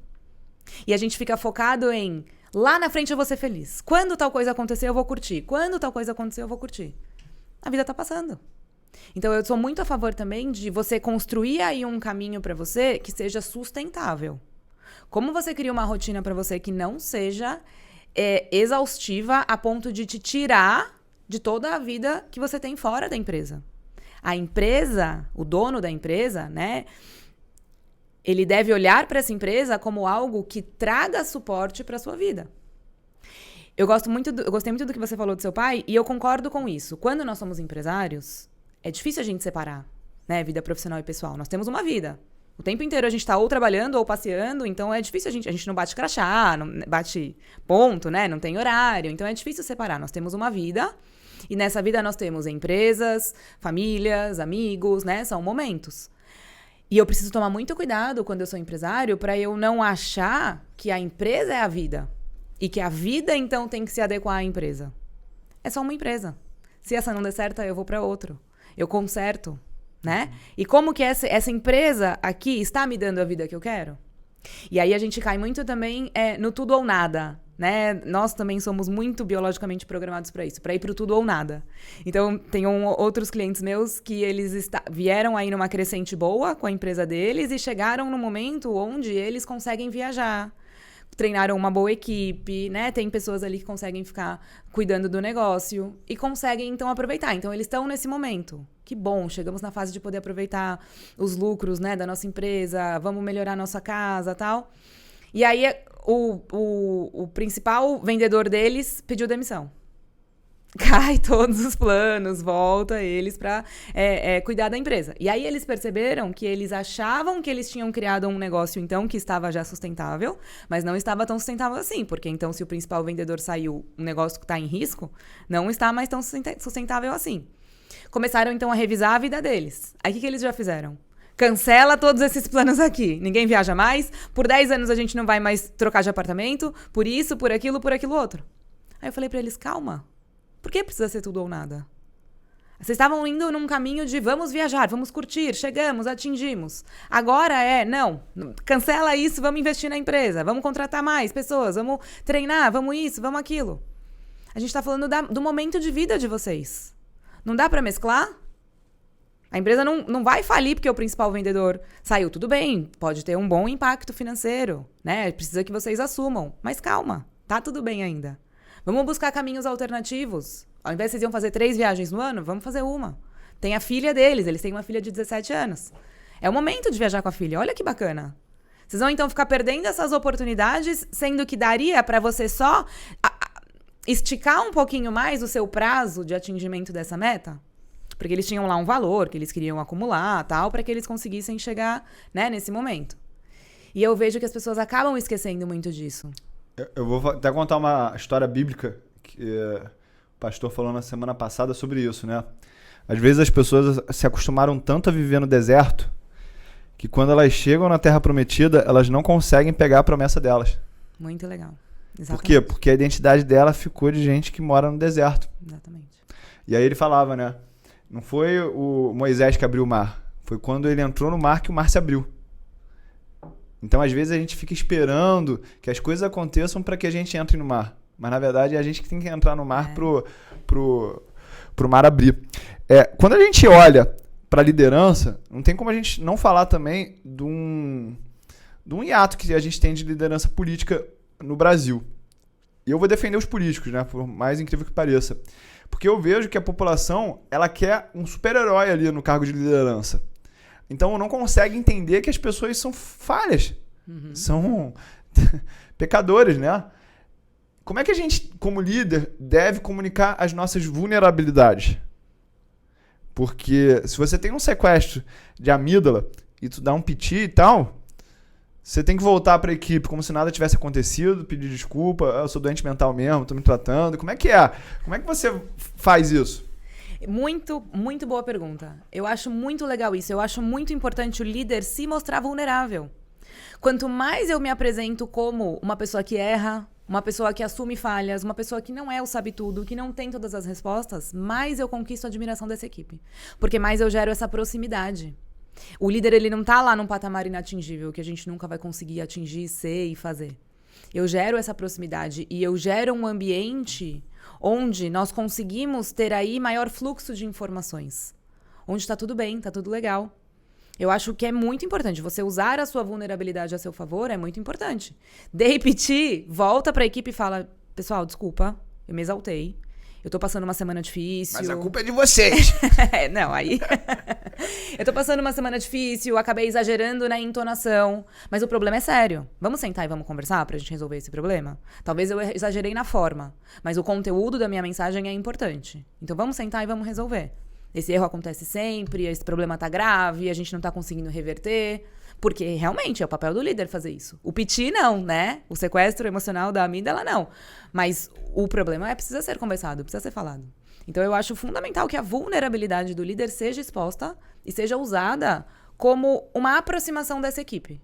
E a gente fica focado em lá na frente eu vou ser feliz. Quando tal coisa acontecer, eu vou curtir. Quando tal coisa acontecer, eu vou curtir. A vida tá passando. Então, eu sou muito a favor também de você construir aí um caminho pra você que seja sustentável. Como você cria uma rotina pra você que não seja exaustiva a ponto de te tirar de toda a vida que você tem fora da empresa. A empresa, o dono da empresa, né? Ele deve olhar para essa empresa como algo que traga suporte para sua vida. Eu gostei muito do que você falou do seu pai e eu concordo com isso. Quando nós somos empresários, é difícil a gente separar, né, vida profissional e pessoal. Nós temos uma vida. O tempo inteiro a gente tá ou trabalhando ou passeando, então é difícil a gente não bate crachá, não bate ponto, né? Não tem horário, então é difícil separar. Nós temos uma vida e nessa vida nós temos empresas, famílias, amigos, né? São momentos. E eu preciso tomar muito cuidado quando eu sou empresário para eu não achar que a empresa é a vida e que a vida então tem que se adequar à empresa. É só uma empresa. Se essa não der certo, eu vou para outro. Eu conserto. Né? E como que essa empresa aqui está me dando a vida que eu quero? E aí a gente cai muito também no tudo ou nada, né? Nós também somos muito biologicamente programados para isso, para ir para o tudo ou nada. Então, tem outros clientes meus que eles vieram aí numa crescente boa com a empresa deles e chegaram no momento onde eles conseguem viajar. Treinaram uma boa equipe, né? Tem pessoas ali que conseguem ficar cuidando do negócio e conseguem, então, aproveitar. Então, eles estão nesse momento. Que bom, chegamos na fase de poder aproveitar os lucros, né, da nossa empresa, vamos melhorar a nossa casa e tal. E aí, o principal vendedor deles pediu demissão. Cai todos os planos, volta eles para cuidar da empresa. E aí eles perceberam que eles achavam que eles tinham criado um negócio, então, que estava já sustentável, mas não estava tão sustentável assim, porque então se o principal vendedor saiu, um negócio que está em risco, não está mais tão sustentável assim. Começaram, então, a revisar a vida deles. Aí o que eles já fizeram? Cancela todos esses planos aqui. Ninguém viaja mais, por 10 anos a gente não vai mais trocar de apartamento, por isso, por aquilo outro. Aí eu falei para eles, calma. Por que precisa ser tudo ou nada? Vocês estavam indo num caminho de vamos viajar, vamos curtir, chegamos, atingimos. Agora não, cancela isso, vamos investir na empresa, vamos contratar mais pessoas, vamos treinar, vamos isso, vamos aquilo. A gente está falando do momento de vida de vocês. Não dá para mesclar? A empresa não vai falir porque o principal vendedor saiu. Tudo bem, pode ter um bom impacto financeiro, né? Precisa que vocês assumam. Mas calma, tá tudo bem ainda. Vamos buscar caminhos alternativos. Ao invés de vocês iam fazer 3 viagens no ano, vamos fazer uma. Tem a filha deles, eles têm uma filha de 17 anos. É o momento de viajar com a filha, olha que bacana. Vocês vão então ficar perdendo essas oportunidades, sendo que daria para você só esticar um pouquinho mais o seu prazo de atingimento dessa meta? Porque eles tinham lá um valor que eles queriam acumular, tal, para que eles conseguissem chegar, né, nesse momento. E eu vejo que as pessoas acabam esquecendo muito disso. Eu vou até contar uma história bíblica que o pastor falou na semana passada sobre isso, né? Às vezes as pessoas se acostumaram tanto a viver no deserto que quando elas chegam na Terra Prometida, elas não conseguem pegar a promessa delas. Muito legal. Exatamente. Por quê? Porque a identidade dela ficou de gente que mora no deserto. Exatamente. E aí ele falava, né? Não foi o Moisés que abriu o mar. Foi quando ele entrou no mar que o mar se abriu. Então, às vezes, a gente fica esperando que as coisas aconteçam para que a gente entre no mar. Mas, na verdade, é a gente que tem que entrar no mar pro mar abrir. Quando a gente olha para a liderança, não tem como a gente não falar também de um hiato que a gente tem de liderança política no Brasil. E eu vou defender os políticos, né? Por mais incrível que pareça. Porque eu vejo que a população, ela quer um super-herói ali no cargo de liderança. Então, não consegue entender que as pessoas são falhas. São pecadores, né? Como é que a gente, como líder, deve comunicar as nossas vulnerabilidades? Porque se você tem um sequestro de amígdala e tu dá um piti e tal, você tem que voltar para a equipe como se nada tivesse acontecido, pedir desculpa, eu sou doente mental mesmo, tô me tratando. Como é que é? Como é que você faz isso? Muito, muito boa pergunta. Eu acho muito legal isso. Eu acho muito importante o líder se mostrar vulnerável. Quanto mais eu me apresento como uma pessoa que erra, uma pessoa que assume falhas, uma pessoa que não é o sabe-tudo, que não tem todas as respostas, mais eu conquisto a admiração dessa equipe. Porque mais eu gero essa proximidade. O líder, ele não tá lá num patamar inatingível, que a gente nunca vai conseguir atingir, ser e fazer. Eu gero essa proximidade e eu gero um ambiente onde nós conseguimos ter aí maior fluxo de informações. Onde está tudo bem, está tudo legal. Eu acho que é muito importante. Você usar a sua vulnerabilidade a seu favor é muito importante. De repetir, volta para a equipe e fala, pessoal, desculpa, eu me exaltei. Eu tô passando uma semana difícil. Mas a culpa é de vocês. Não, aí... Eu tô passando uma semana difícil, acabei exagerando na entonação. Mas o problema é sério. Vamos sentar e vamos conversar pra gente resolver esse problema? Talvez eu exagerei na forma, mas o conteúdo da minha mensagem é importante. Então vamos sentar e vamos resolver. Esse erro acontece sempre, esse problema tá grave, a gente não tá conseguindo reverter. Porque realmente é o papel do líder fazer isso. O PT não, né? O sequestro emocional da amígdala não. Mas o problema precisa ser conversado, precisa ser falado. Então eu acho fundamental que a vulnerabilidade do líder seja exposta e seja usada como uma aproximação dessa equipe.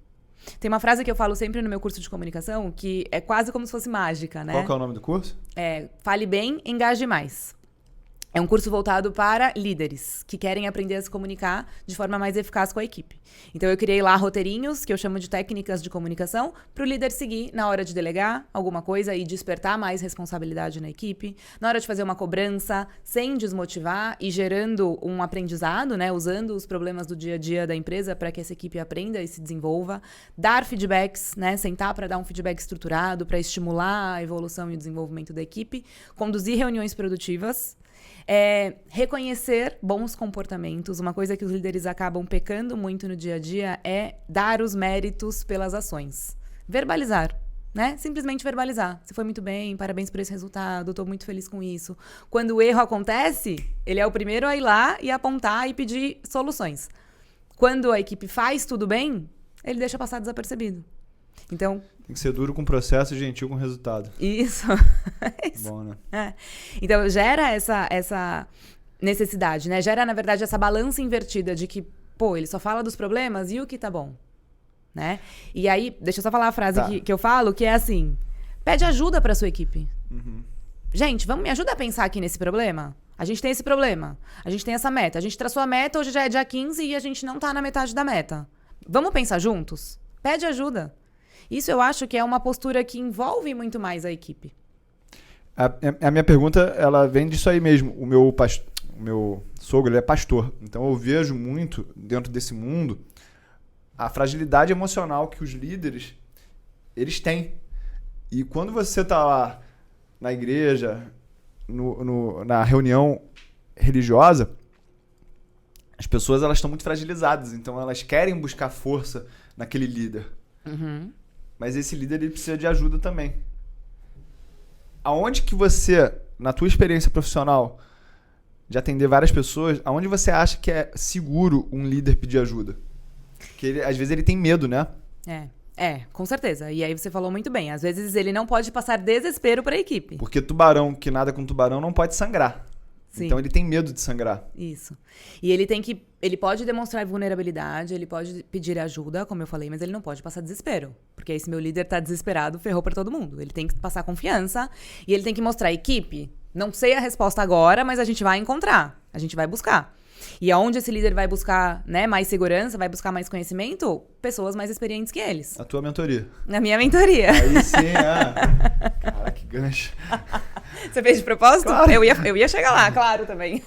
Tem uma frase que eu falo sempre no meu curso de comunicação que é quase como se fosse mágica, né? Qual que é o nome do curso? Fale bem, engaje mais. É um curso voltado para líderes que querem aprender a se comunicar de forma mais eficaz com a equipe. Então, eu criei lá roteirinhos, que eu chamo de técnicas de comunicação, para o líder seguir na hora de delegar alguma coisa e despertar mais responsabilidade na equipe, na hora de fazer uma cobrança, sem desmotivar e gerando um aprendizado, né? Usando os problemas do dia a dia da empresa para que essa equipe aprenda e se desenvolva. Dar feedbacks, né? Sentar para dar um feedback estruturado, para estimular a evolução e o desenvolvimento da equipe. Conduzir reuniões produtivas. Reconhecer bons comportamentos. Uma coisa que os líderes acabam pecando muito no dia a dia é dar os méritos pelas ações. Verbalizar, né? Simplesmente verbalizar. Você foi muito bem, parabéns por esse resultado, estou muito feliz com isso. Quando o erro acontece, ele é o primeiro a ir lá e apontar e pedir soluções. Quando a equipe faz tudo bem, ele deixa passar desapercebido. Então, tem que ser duro com o processo e gentil com o resultado. Isso. Isso. Bom, né? Então, gera essa necessidade, né? Gera, na verdade, essa balança invertida de que, ele só fala dos problemas e o que tá bom, né? E aí, deixa eu só falar a frase que eu falo, que é assim, pede ajuda pra sua equipe. Uhum. Gente, me ajuda a pensar aqui nesse problema? A gente tem esse problema, a gente tem essa meta, a gente traçou a meta, hoje já é dia 15 e a gente não tá na metade da meta. Vamos pensar juntos? Pede ajuda. Isso eu acho que é uma postura que envolve muito mais a equipe. A minha pergunta, ela vem disso aí mesmo. O meu sogro, ele é pastor. Então eu vejo muito, dentro desse mundo, a fragilidade emocional que os líderes, eles têm. E quando você está lá na igreja, na reunião religiosa, as pessoas elas estão muito fragilizadas. Então elas querem buscar força naquele líder. Uhum. Mas esse líder ele precisa de ajuda também. Aonde que você, na tua experiência profissional, de atender várias pessoas, aonde você acha que é seguro um líder pedir ajuda? Porque às vezes ele tem medo, né? Com certeza. E aí você falou muito bem. Às vezes ele não pode passar desespero para a equipe. Porque tubarão que nada com tubarão não pode sangrar. Sim. Então ele tem medo de sangrar. Isso. E ele pode demonstrar vulnerabilidade, ele pode pedir ajuda, como eu falei, mas ele não pode passar desespero. Porque aí se meu líder tá desesperado, ferrou pra todo mundo. Ele tem que passar confiança e ele tem que mostrar a equipe. Não sei a resposta agora, mas a gente vai encontrar. A gente vai buscar. E aonde esse líder vai buscar, né, mais segurança, vai buscar mais conhecimento? Pessoas mais experientes que eles. A tua mentoria. Na minha mentoria. Aí sim, Cara, que gancho. Você fez de propósito? Claro. Eu ia chegar lá, claro, também.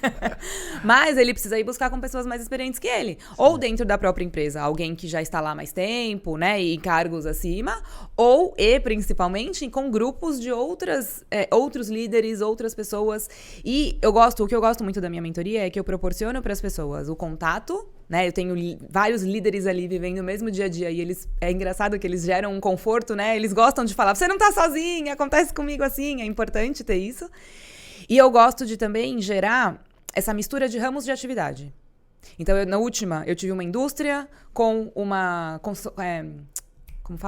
Mas ele precisa ir buscar com pessoas mais experientes que ele. Sim. Ou dentro da própria empresa, alguém que já está lá há mais tempo, né, e cargos acima. Ou, principalmente, com grupos de outros líderes, outras pessoas. E o que eu gosto muito da minha mentoria é que eu proporciono para as pessoas o contato, né? Eu tenho vários líderes ali vivendo o mesmo dia a dia e é engraçado que eles geram um conforto, né? Eles gostam de falar, você não tá sozinha, acontece comigo assim, é importante ter isso. E eu gosto de também gerar essa mistura de ramos de atividade. Então, na última, eu tive uma indústria com uma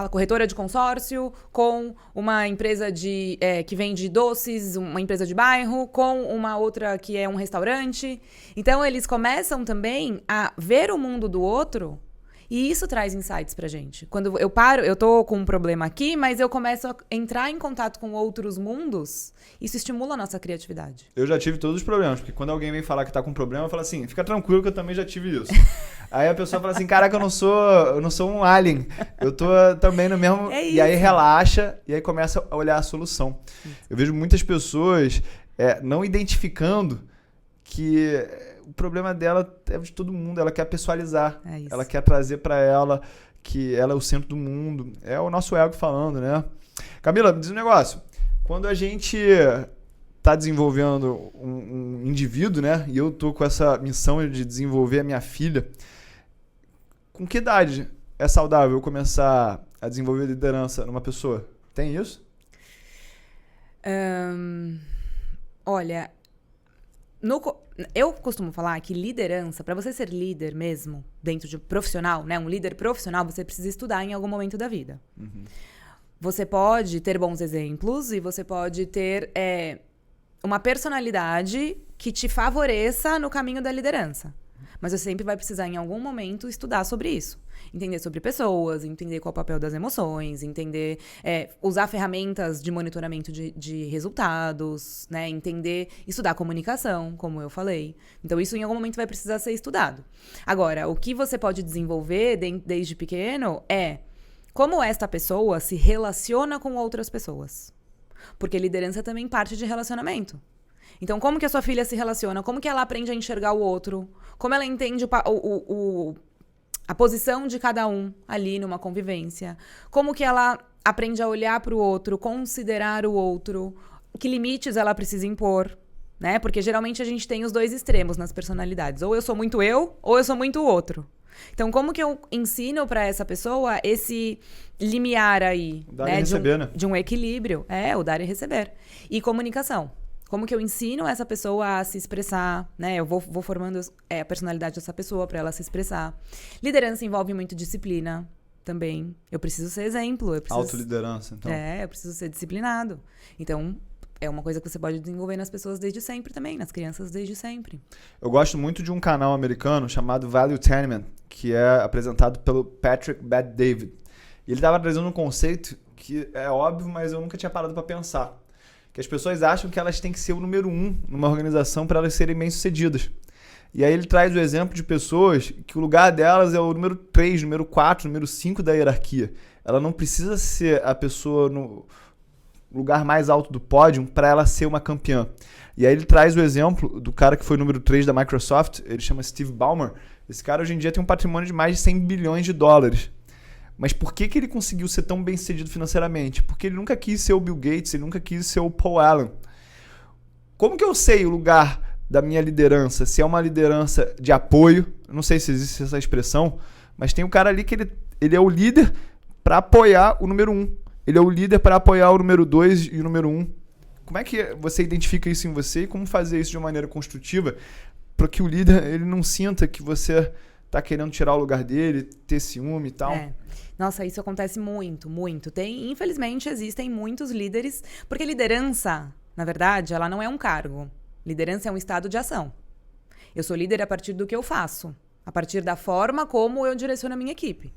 corretora de consórcio, com uma empresa que vende doces, uma empresa de bairro, com uma outra que é um restaurante. Então, eles começam também a ver o mundo do outro e isso traz insights pra gente. Quando eu tô com um problema aqui, mas eu começo a entrar em contato com outros mundos, isso estimula a nossa criatividade. Eu já tive todos os problemas, porque quando alguém vem falar que tá com problema, eu falo assim, fica tranquilo que eu também já tive isso. Aí a pessoa fala assim, caraca, eu não sou um alien, eu tô também no mesmo... E aí relaxa, e aí começa a olhar a solução. Eu vejo muitas pessoas não identificando que o problema dela é de todo mundo, ela quer pessoalizar, ela quer trazer pra ela que ela é o centro do mundo, é o nosso ego falando, né? Camila, me diz um negócio, quando a gente tá desenvolvendo um indivíduo, né, e eu tô com essa missão de desenvolver a minha filha, com que idade é saudável eu começar a desenvolver liderança numa pessoa? Tem isso? Olha... Eu costumo falar que liderança, para você ser líder mesmo, dentro de profissional, né? Um líder profissional, você precisa estudar em algum momento da vida. Você pode ter bons exemplos e você pode ter uma personalidade que te favoreça no caminho da liderança. Mas você sempre vai precisar, em algum momento, estudar sobre isso. Entender sobre pessoas, entender qual é o papel das emoções, entender, usar ferramentas de monitoramento de resultados, né? Estudar comunicação, como eu falei. Então, isso em algum momento vai precisar ser estudado. Agora, o que você pode desenvolver desde pequeno é como esta pessoa se relaciona com outras pessoas. Porque liderança também parte de relacionamento. Então, como que a sua filha se relaciona? Como que ela aprende a enxergar o outro? Como ela entende a posição de cada um ali numa convivência? Como que ela aprende a olhar para o outro, considerar o outro? Que limites ela precisa impor? Né? Porque geralmente a gente tem os dois extremos nas personalidades. Ou eu sou muito eu, ou eu sou muito o outro. Então, como que eu ensino para essa pessoa esse limiar aí? Dar e receber, né? De um equilíbrio. O dar e receber. E comunicação. Como que eu ensino essa pessoa a se expressar, né? Eu vou formando a personalidade dessa pessoa para ela se expressar. Liderança envolve muito disciplina também. Eu preciso ser exemplo. Autoliderança, então. Eu preciso ser disciplinado. Então, é uma coisa que você pode desenvolver nas pessoas desde sempre também, nas crianças desde sempre. Eu gosto muito de um canal americano chamado Value Tenement, que é apresentado pelo Patrick Bet-David. E ele estava trazendo um conceito que é óbvio, mas eu nunca tinha parado para pensar. Que as pessoas acham que elas têm que ser o número 1 numa organização para elas serem bem-sucedidas. E aí ele traz o exemplo de pessoas que o lugar delas é o número 3, número 4, número 5 da hierarquia. Ela não precisa ser a pessoa no lugar mais alto do pódio para ela ser uma campeã. E aí ele traz o exemplo do cara que foi número 3 da Microsoft, ele chama Steve Ballmer. Esse cara hoje em dia tem um patrimônio de mais de 100 bilhões de dólares. Mas por que ele conseguiu ser tão bem sucedido financeiramente? Porque ele nunca quis ser o Bill Gates, ele nunca quis ser o Paul Allen. Como que eu sei o lugar da minha liderança? Se é uma liderança de apoio, não sei se existe essa expressão, mas tem um cara ali que ele é o líder para apoiar o número 1. Ele é o líder para apoiar o número 2 e o número 1. Como é que você identifica isso em você e como fazer isso de uma maneira construtiva para que o líder ele não sinta que você está querendo tirar o lugar dele, ter ciúme e tal? Nossa, isso acontece muito, muito. Infelizmente, existem muitos líderes, porque liderança, na verdade, ela não é um cargo. Liderança é um estado de ação. Eu sou líder a partir do que eu faço, a partir da forma como eu direciono a minha equipe.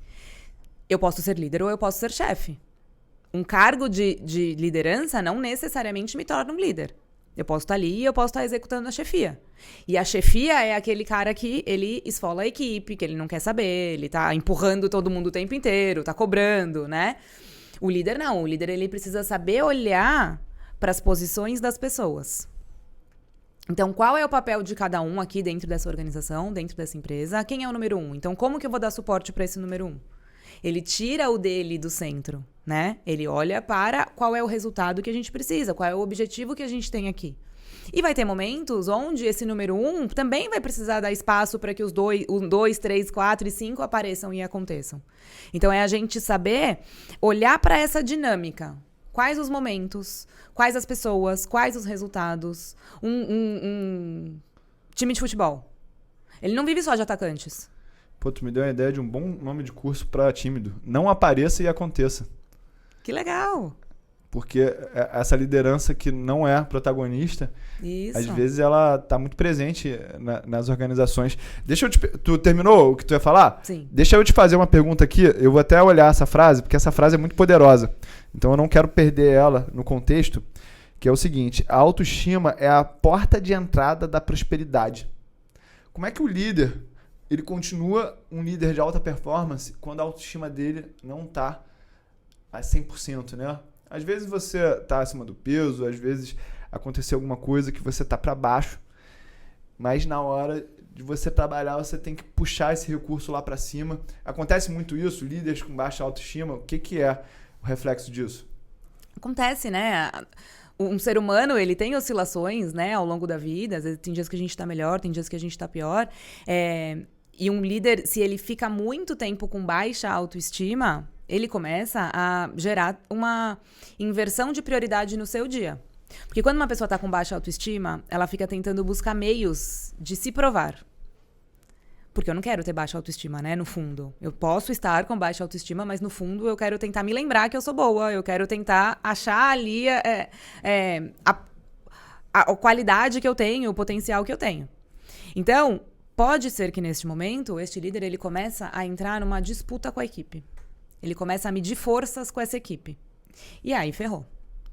Eu posso ser líder ou eu posso ser chefe. Um cargo de liderança não necessariamente me torna um líder. Eu posso estar ali e eu posso estar executando a chefia. E a chefia é aquele cara que ele esfola a equipe, que ele não quer saber, ele tá empurrando todo mundo o tempo inteiro, tá cobrando, né? O líder não. O líder ele precisa saber olhar para as posições das pessoas. Então, qual é o papel de cada um aqui dentro dessa organização, dentro dessa empresa? Quem é o número 1? Então, como que eu vou dar suporte para esse número 1? Ele tira o dele do centro, né? Ele olha para qual é o resultado que a gente precisa, qual é o objetivo que a gente tem aqui. E vai ter momentos onde esse número 1 também vai precisar dar espaço para que os 2, 3, 4 e 5 apareçam e aconteçam. Então, é a gente saber olhar para essa dinâmica. Quais os momentos, quais as pessoas, quais os resultados. Um time de futebol. Ele não vive só de atacantes. Pô, tu me deu uma ideia de um bom nome de curso para tímido. Não apareça e aconteça. Que legal! Porque essa liderança que não é protagonista, Isso. Às vezes ela tá muito presente nas organizações. Tu terminou o que tu ia falar? Sim. Deixa eu te fazer uma pergunta aqui. Eu vou até olhar essa frase, porque essa frase é muito poderosa. Então eu não quero perder ela no contexto, que é o seguinte: a autoestima é a porta de entrada da prosperidade. Como é que o líder ele continua um líder de alta performance quando a autoestima dele não tá a 100%, né? Às vezes você tá acima do peso, às vezes aconteceu alguma coisa que você tá para baixo, mas na hora de você trabalhar, você tem que puxar esse recurso lá para cima. Acontece muito isso, líderes com baixa autoestima. O que é o reflexo disso? Acontece, né? Um ser humano, ele tem oscilações, né, ao longo da vida. Às vezes tem dias que a gente tá melhor, tem dias que a gente tá pior. E um líder, se ele fica muito tempo com baixa autoestima, ele começa a gerar uma inversão de prioridade no seu dia. Porque quando uma pessoa está com baixa autoestima, ela fica tentando buscar meios de se provar. Porque eu não quero ter baixa autoestima, né? No fundo. Eu posso estar com baixa autoestima, mas no fundo eu quero tentar me lembrar que eu sou boa. Eu quero tentar achar ali a qualidade que eu tenho, o potencial que eu tenho. Então, pode ser que neste momento, este líder ele começa a entrar numa disputa com a equipe. Ele começa a medir forças com essa equipe. E aí ferrou.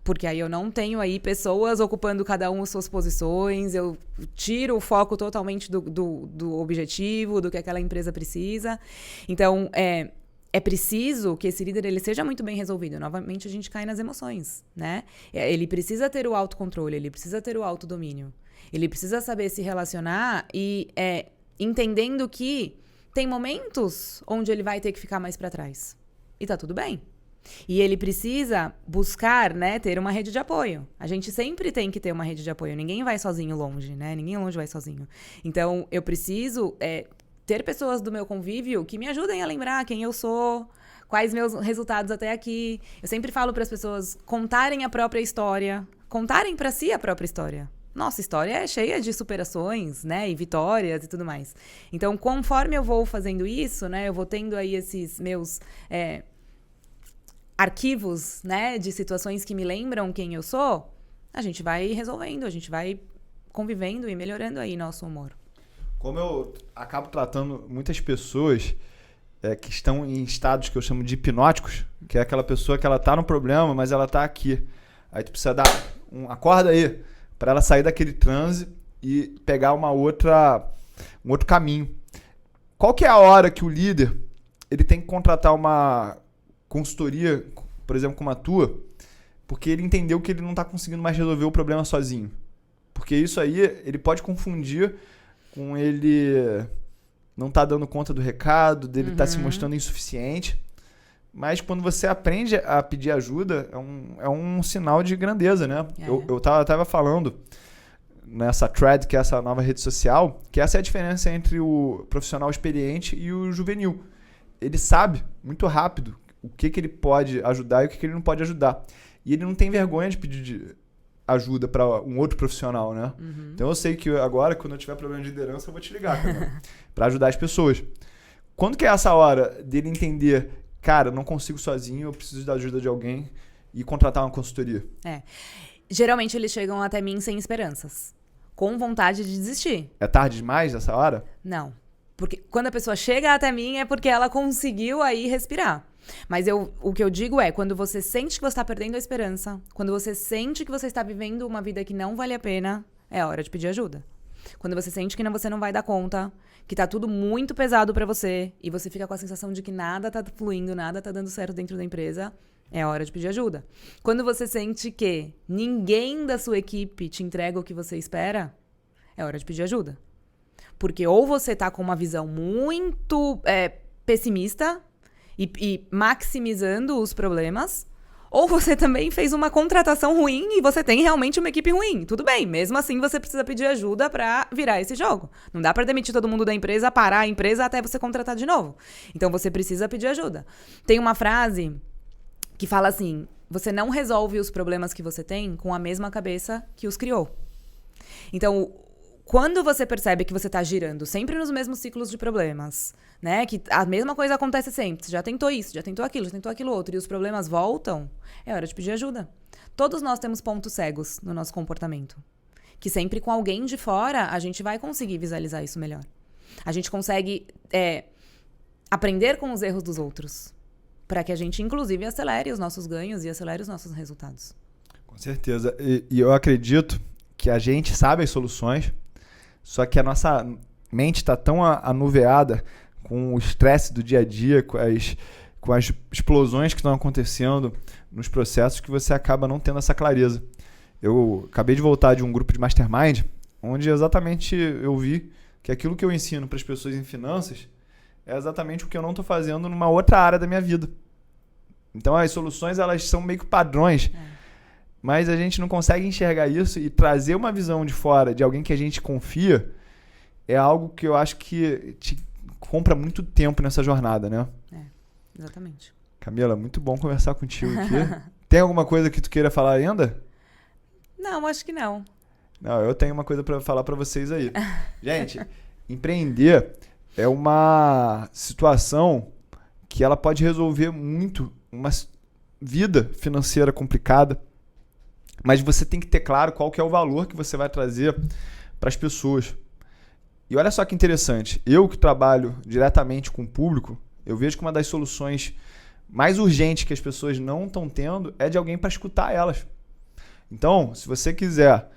Porque aí eu não tenho aí pessoas ocupando cada um as suas posições, eu tiro o foco totalmente do objetivo, do que aquela empresa precisa. Então, é preciso que esse líder ele seja muito bem resolvido. Novamente, a gente cai nas emoções, né? Ele precisa ter o autocontrole, ele precisa ter o autodomínio. Ele precisa saber se relacionar e entendendo que tem momentos onde ele vai ter que ficar mais para trás. E tá tudo bem. E ele precisa buscar, né, ter uma rede de apoio. A gente sempre tem que ter uma rede de apoio. Ninguém vai sozinho longe, né? Ninguém longe vai sozinho. Então, eu preciso ter pessoas do meu convívio que me ajudem a lembrar quem eu sou, quais meus resultados até aqui. Eu sempre falo para as pessoas contarem a própria história, contarem para si a própria história. Nossa história é cheia de superações, né, e vitórias e tudo mais. Então, conforme eu vou fazendo isso, né, eu vou tendo aí esses meus arquivos, né, de situações que me lembram quem eu sou, a gente vai resolvendo, a gente vai convivendo e melhorando aí nosso humor. Como eu acabo tratando muitas pessoas que estão em estados que eu chamo de hipnóticos, que é aquela pessoa que ela tá no problema, mas ela tá aqui. Aí tu precisa dar acorda aí, para ela sair daquele transe e pegar um outro caminho. Qual que é a hora que o líder ele tem que contratar uma consultoria, por exemplo, como a tua, porque ele entendeu que ele não está conseguindo mais resolver o problema sozinho. Porque isso aí, ele pode confundir com ele não tá dando conta do recado, dele tá se mostrando insuficiente. Mas quando você aprende a pedir ajuda, é um sinal de grandeza, né? Eu tava falando nessa thread, que é essa nova rede social, que essa é a diferença entre o profissional experiente e o juvenil. Ele sabe muito rápido o que ele pode ajudar e o que ele não pode ajudar. E ele não tem vergonha de pedir ajuda para um outro profissional, né? Então eu sei que agora, quando eu tiver problema de liderança, eu vou te ligar para ajudar as pessoas. Quando que é essa hora dele entender, cara, eu não consigo sozinho, eu preciso da ajuda de alguém e contratar uma consultoria? Geralmente eles chegam até mim sem esperanças, com vontade de desistir. É tarde demais essa hora? Não. Porque quando a pessoa chega até mim é porque ela conseguiu aí respirar. Mas o que eu digo é, quando você sente que você está perdendo a esperança, quando você sente que você está vivendo uma vida que não vale a pena, é hora de pedir ajuda. Quando você sente que você não vai dar conta, que tá tudo muito pesado pra você, e você fica com a sensação de que nada tá fluindo, nada tá dando certo dentro da empresa, é hora de pedir ajuda. Quando você sente que ninguém da sua equipe te entrega o que você espera, é hora de pedir ajuda. Porque ou você tá com uma visão muito pessimista e maximizando os problemas, ou você também fez uma contratação ruim e você tem realmente uma equipe ruim. Tudo bem, mesmo assim você precisa pedir ajuda pra virar esse jogo. Não dá pra demitir todo mundo da empresa, parar a empresa até você contratar de novo. Então você precisa pedir ajuda. Tem uma frase que fala assim: você não resolve os problemas que você tem com a mesma cabeça que os criou. Então, quando você percebe que você tá girando sempre nos mesmos ciclos de problemas, né? Que a mesma coisa acontece sempre. Você já tentou isso, já tentou aquilo outro, e os problemas voltam, é hora de pedir ajuda. Todos nós temos pontos cegos no nosso comportamento. Que sempre com alguém de fora, a gente vai conseguir visualizar isso melhor. A gente consegue aprender com os erros dos outros. Para que a gente, inclusive, acelere os nossos ganhos e acelere os nossos resultados. Com certeza. E eu acredito que a gente sabe as soluções, só que a nossa mente está tão anuviada com o estresse do dia a dia, com as explosões que estão acontecendo nos processos, que você acaba não tendo essa clareza. Eu acabei de voltar de um grupo de mastermind, onde exatamente eu vi que aquilo que eu ensino para as pessoas em finanças é exatamente o que eu não estou fazendo numa outra área da minha vida. Então as soluções, elas são meio que padrões, mas a gente não consegue enxergar isso e trazer uma visão de fora de alguém que a gente confia é algo que eu acho que te compra muito tempo nessa jornada, né? Exatamente. Camila, muito bom conversar contigo aqui. Tem alguma coisa que tu queira falar ainda? Não, acho que não. Não, eu tenho uma coisa para falar para vocês aí. Gente, empreender é uma situação que ela pode resolver muito uma vida financeira complicada, mas você tem que ter claro qual que é o valor que você vai trazer para as pessoas. E olha só que interessante, eu que trabalho diretamente com o público, eu vejo que uma das soluções mais urgentes que as pessoas não estão tendo é de alguém para escutar elas. Então, se você quiser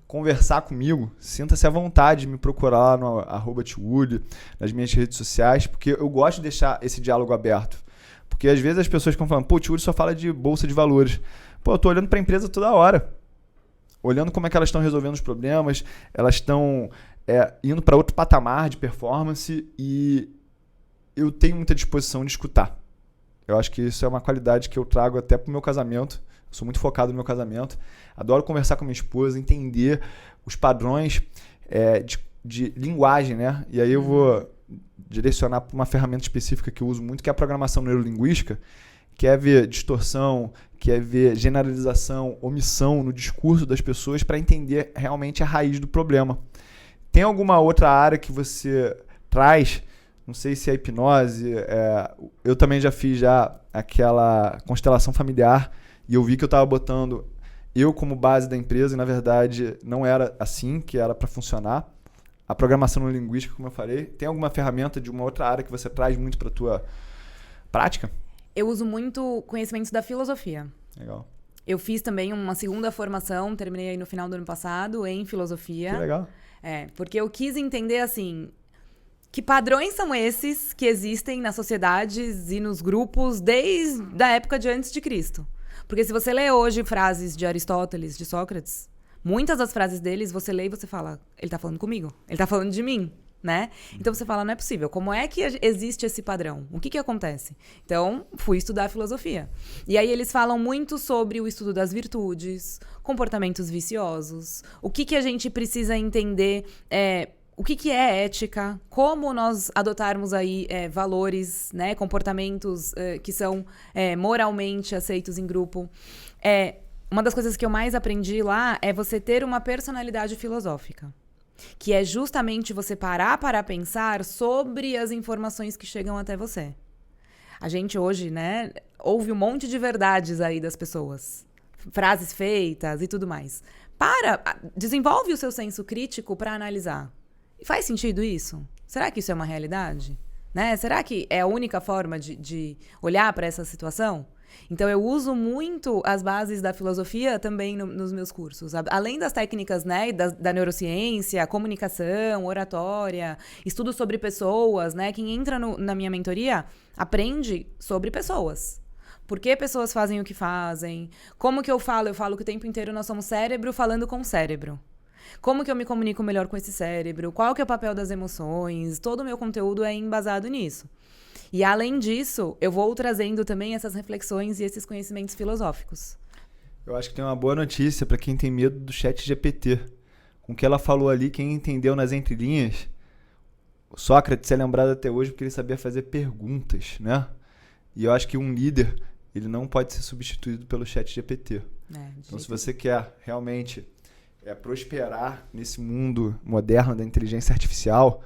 conversar comigo, sinta-se à vontade de me procurar no @twood, nas minhas redes sociais, porque eu gosto de deixar esse diálogo aberto. Porque às vezes as pessoas ficam falando, pô, o Twood só fala de bolsa de valores. Pô, eu tô olhando para a empresa toda hora. Olhando como é que elas estão resolvendo os problemas, elas estão indo para outro patamar de performance e eu tenho muita disposição de escutar. Eu acho que isso é uma qualidade que eu trago até pro meu casamento. Eu sou muito focado no meu casamento. Adoro conversar com minha esposa, entender os padrões de linguagem, né? E aí eu vou direcionar para uma ferramenta específica que eu uso muito, que é a programação neurolinguística, que é ver distorção, que é ver generalização, omissão no discurso das pessoas para entender realmente a raiz do problema. Tem alguma outra área que você traz? Não sei se é hipnose. Eu também já fiz aquela constelação familiar e eu vi que eu estava botando eu como base da empresa e, na verdade, não era assim que era para funcionar. A programação linguística, como eu falei. Tem alguma ferramenta de uma outra área que você traz muito para a tua prática? Eu uso muito conhecimentos da filosofia. Legal. Eu fiz também uma segunda formação, terminei aí no final do ano passado, em filosofia. Que legal. Porque eu quis entender, assim, que padrões são esses que existem nas sociedades e nos grupos desde a época de antes de Cristo. Porque se você lê hoje frases de Aristóteles, de Sócrates, muitas das frases deles você lê e você fala, ele tá falando comigo, ele tá falando de mim, né? Então você fala, não é possível, como é que existe esse padrão? O que acontece? Então, fui estudar filosofia. E aí eles falam muito sobre o estudo das virtudes, comportamentos viciosos, o que a gente precisa entender, o que é ética, como nós adotarmos aí valores, né, comportamentos que são moralmente aceitos em grupo. Uma das coisas que eu mais aprendi lá é você ter uma personalidade filosófica, que é justamente você parar para pensar sobre as informações que chegam até você. A gente hoje, né, ouve um monte de verdades aí das pessoas, frases feitas e tudo mais. Desenvolve o seu senso crítico para analisar. Faz sentido isso? Será que isso é uma realidade? Né? Será que é a única forma de olhar para essa situação? Então, eu uso muito as bases da filosofia também nos meus cursos. Além das técnicas, né, da neurociência, comunicação, oratória, estudo sobre pessoas, né? Quem entra na minha mentoria aprende sobre pessoas. Por que pessoas fazem o que fazem? Como que eu falo? Eu falo que o tempo inteiro nós somos cérebro falando com cérebro. Como que eu me comunico melhor com esse cérebro? Qual que é o papel das emoções? Todo o meu conteúdo é embasado nisso. E, além disso, eu vou trazendo também essas reflexões e esses conhecimentos filosóficos. Eu acho que tem uma boa notícia para quem tem medo do ChatGPT. Com o que ela falou ali, quem entendeu nas entrelinhas, o Sócrates é lembrado até hoje porque ele sabia fazer perguntas, né? E eu acho que um líder, ele não pode ser substituído pelo ChatGPT. Então, se você quer realmente prosperar nesse mundo moderno da inteligência artificial,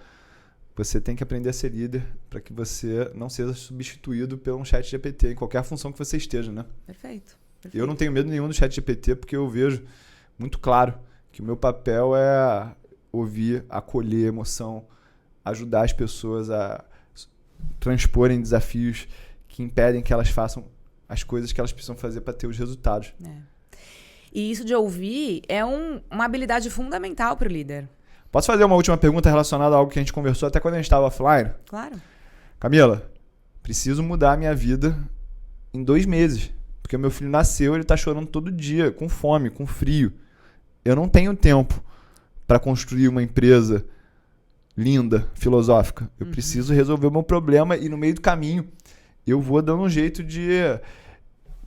você tem que aprender a ser líder para que você não seja substituído por um ChatGPT em qualquer função que você esteja, né? Perfeito. Eu não tenho medo nenhum do ChatGPT porque eu vejo muito claro que o meu papel é ouvir, acolher a emoção, ajudar as pessoas a transporem desafios que impedem que elas façam as coisas que elas precisam fazer para ter os resultados. E isso de ouvir é uma habilidade fundamental para o líder. Posso fazer uma última pergunta relacionada a algo que a gente conversou até quando a gente estava offline? Claro. Camila, preciso mudar a minha vida em 2 meses. Porque o meu filho nasceu, ele está chorando todo dia, com fome, com frio. Eu não tenho tempo para construir uma empresa linda, filosófica. Eu preciso resolver o meu problema e no meio do caminho eu vou dando um jeito de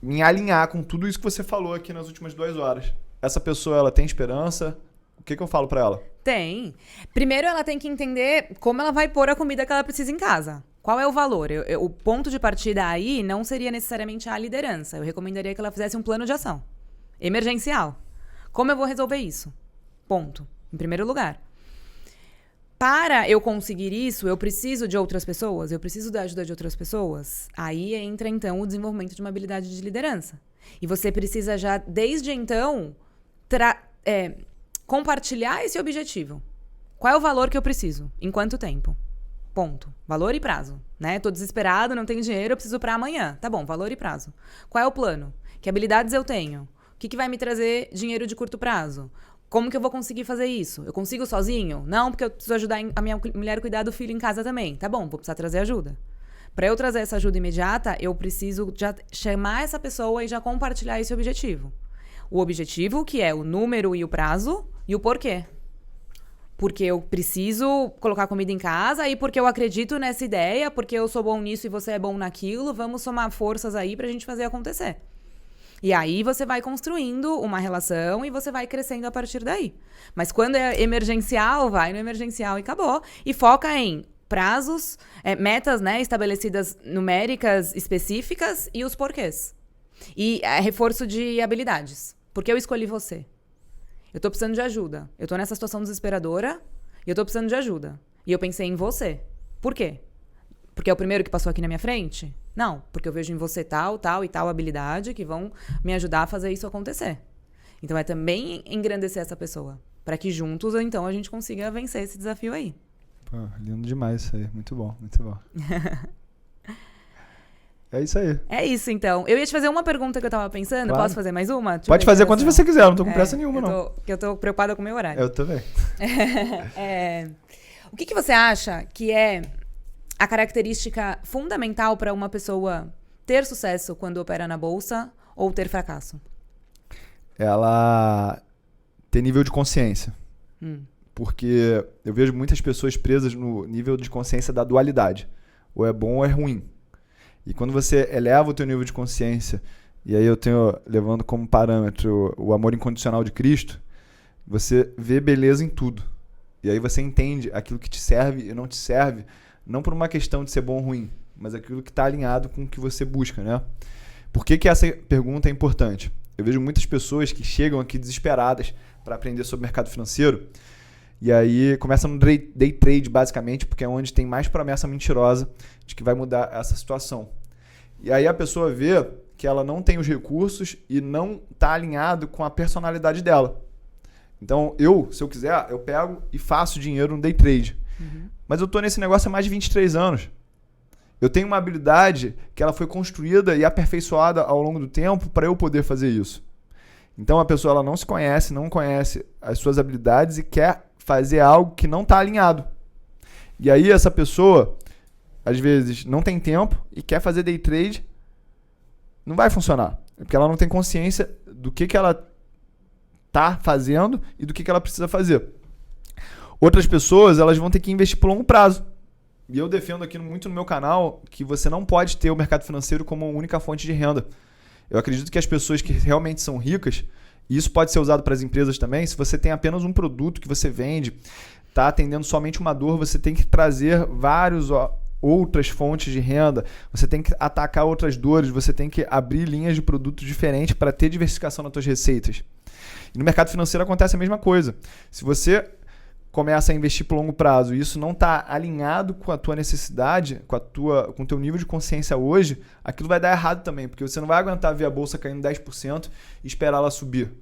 me alinhar com tudo isso que você falou aqui nas últimas 2 horas. Essa pessoa, ela tem esperança? O que eu falo pra ela? Tem. Primeiro, ela tem que entender como ela vai pôr a comida que ela precisa em casa. Qual é o valor? O ponto de partida aí não seria necessariamente a liderança. Eu recomendaria que ela fizesse um plano de ação emergencial. Como eu vou resolver isso? Ponto. Em primeiro lugar. Para eu conseguir isso, eu preciso de outras pessoas? Eu preciso da ajuda de outras pessoas? Aí entra, então, o desenvolvimento de uma habilidade de liderança. E você precisa já, desde então, compartilhar esse objetivo. Qual é o valor que eu preciso? Em quanto tempo? Ponto. Valor e prazo, né? Tô desesperado, não tenho dinheiro, eu preciso para amanhã. Tá bom, valor e prazo. Qual é o plano? Que habilidades eu tenho? O que vai me trazer dinheiro de curto prazo? Como que eu vou conseguir fazer isso? Eu consigo sozinho? Não, porque eu preciso ajudar a minha mulher a cuidar do filho em casa também. Tá bom, vou precisar trazer ajuda. Para eu trazer essa ajuda imediata, eu preciso já chamar essa pessoa e já compartilhar esse objetivo. O objetivo, que é o número e o prazo, e o porquê. Porque eu preciso colocar comida em casa e porque eu acredito nessa ideia, porque eu sou bom nisso e você é bom naquilo, vamos somar forças aí pra gente fazer acontecer. E aí você vai construindo uma relação e você vai crescendo a partir daí. Mas quando é emergencial, vai no emergencial e acabou. E foca em prazos, metas, né, estabelecidas numéricas específicas e os porquês. E reforço de habilidades. Por que eu escolhi você? Eu tô precisando de ajuda. Eu tô nessa situação desesperadora e eu tô precisando de ajuda. E eu pensei em você. Por quê? Porque é o primeiro que passou aqui na minha frente? Não, porque eu vejo em você tal e tal habilidade que vão me ajudar a fazer isso acontecer. Então é também engrandecer essa pessoa. Para que juntos, então, a gente consiga vencer esse desafio aí. Pô, lindo demais isso aí. Muito bom, muito bom. É isso aí. É isso, então. Eu ia te fazer uma pergunta que eu tava pensando. Claro. Posso fazer mais uma? Pode fazer quantas você quiser, eu não tô com pressa nenhuma, não. Eu tô preocupada com o meu horário. Eu também. O que você acha que é a característica fundamental para uma pessoa ter sucesso quando opera na bolsa ou ter fracasso? Ela ter nível de consciência. Porque eu vejo muitas pessoas presas no nível de consciência da dualidade. Ou é bom ou é ruim. E quando você eleva o teu nível de consciência, e aí eu tenho levando como parâmetro o amor incondicional de Cristo, você vê beleza em tudo. E aí você entende aquilo que te serve e não te serve, não por uma questão de ser bom ou ruim, mas aquilo que está alinhado com o que você busca, né? Por que essa pergunta é importante? Eu vejo muitas pessoas que chegam aqui desesperadas para aprender sobre mercado financeiro e aí começam no day trade, basicamente, porque é onde tem mais promessa mentirosa de que vai mudar essa situação. E aí a pessoa vê que ela não tem os recursos e não está alinhado com a personalidade dela. Então, se eu quiser, eu pego e faço dinheiro no day trade. Mas eu estou nesse negócio há mais de 23 anos. Eu tenho uma habilidade que ela foi construída e aperfeiçoada ao longo do tempo para eu poder fazer isso. Então, a pessoa ela não se conhece, não conhece as suas habilidades e quer fazer algo que não está alinhado. E aí, essa pessoa, às vezes, não tem tempo e quer fazer day trade, não vai funcionar. Porque ela não tem consciência do que ela está fazendo e do que ela precisa fazer. Outras pessoas, elas vão ter que investir por longo prazo. E eu defendo aqui muito no meu canal que você não pode ter o mercado financeiro como única fonte de renda. Eu acredito que as pessoas que realmente são ricas, e isso pode ser usado para as empresas também, se você tem apenas um produto que você vende, está atendendo somente uma dor, você tem que trazer outras fontes de renda, você tem que atacar outras dores, você tem que abrir linhas de produtos diferentes para ter diversificação nas suas receitas. E no mercado financeiro acontece a mesma coisa. Se você começa a investir por longo prazo e isso não está alinhado com a tua necessidade, com o teu nível de consciência hoje, aquilo vai dar errado também, porque você não vai aguentar ver a bolsa caindo 10% e esperar ela subir.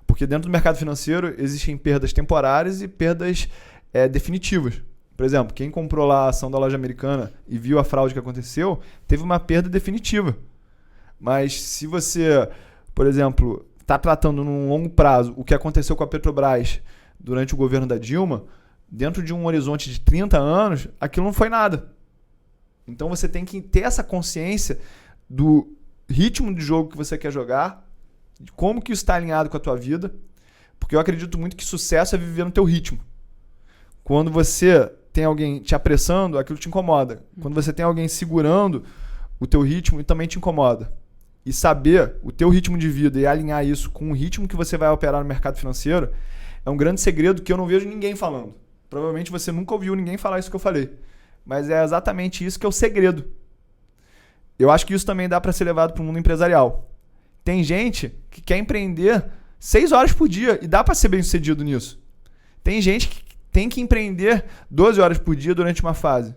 Porque dentro do mercado financeiro existem perdas temporárias e perdas definitivas. Por exemplo, quem comprou lá a ação da loja americana e viu a fraude que aconteceu, teve uma perda definitiva. Mas se você, por exemplo, está tratando num longo prazo o que aconteceu com a Petrobras durante o governo da Dilma, dentro de um horizonte de 30 anos, aquilo não foi nada. Então você tem que ter essa consciência do ritmo de jogo que você quer jogar, de como que isso está alinhado com a tua vida, porque eu acredito muito que sucesso é viver no teu ritmo. Quando você tem alguém te apressando, aquilo te incomoda. Quando você tem alguém segurando o teu ritmo, também te incomoda. E saber o teu ritmo de vida e alinhar isso com o ritmo que você vai operar no mercado financeiro é um grande segredo que eu não vejo ninguém falando. Provavelmente você nunca ouviu ninguém falar isso que eu falei. Mas é exatamente isso que é o segredo. Eu acho que isso também dá para ser levado para o mundo empresarial. Tem gente que quer empreender 6 horas por dia. E dá para ser bem sucedido nisso. Tem gente que tem que empreender 12 horas por dia durante uma fase.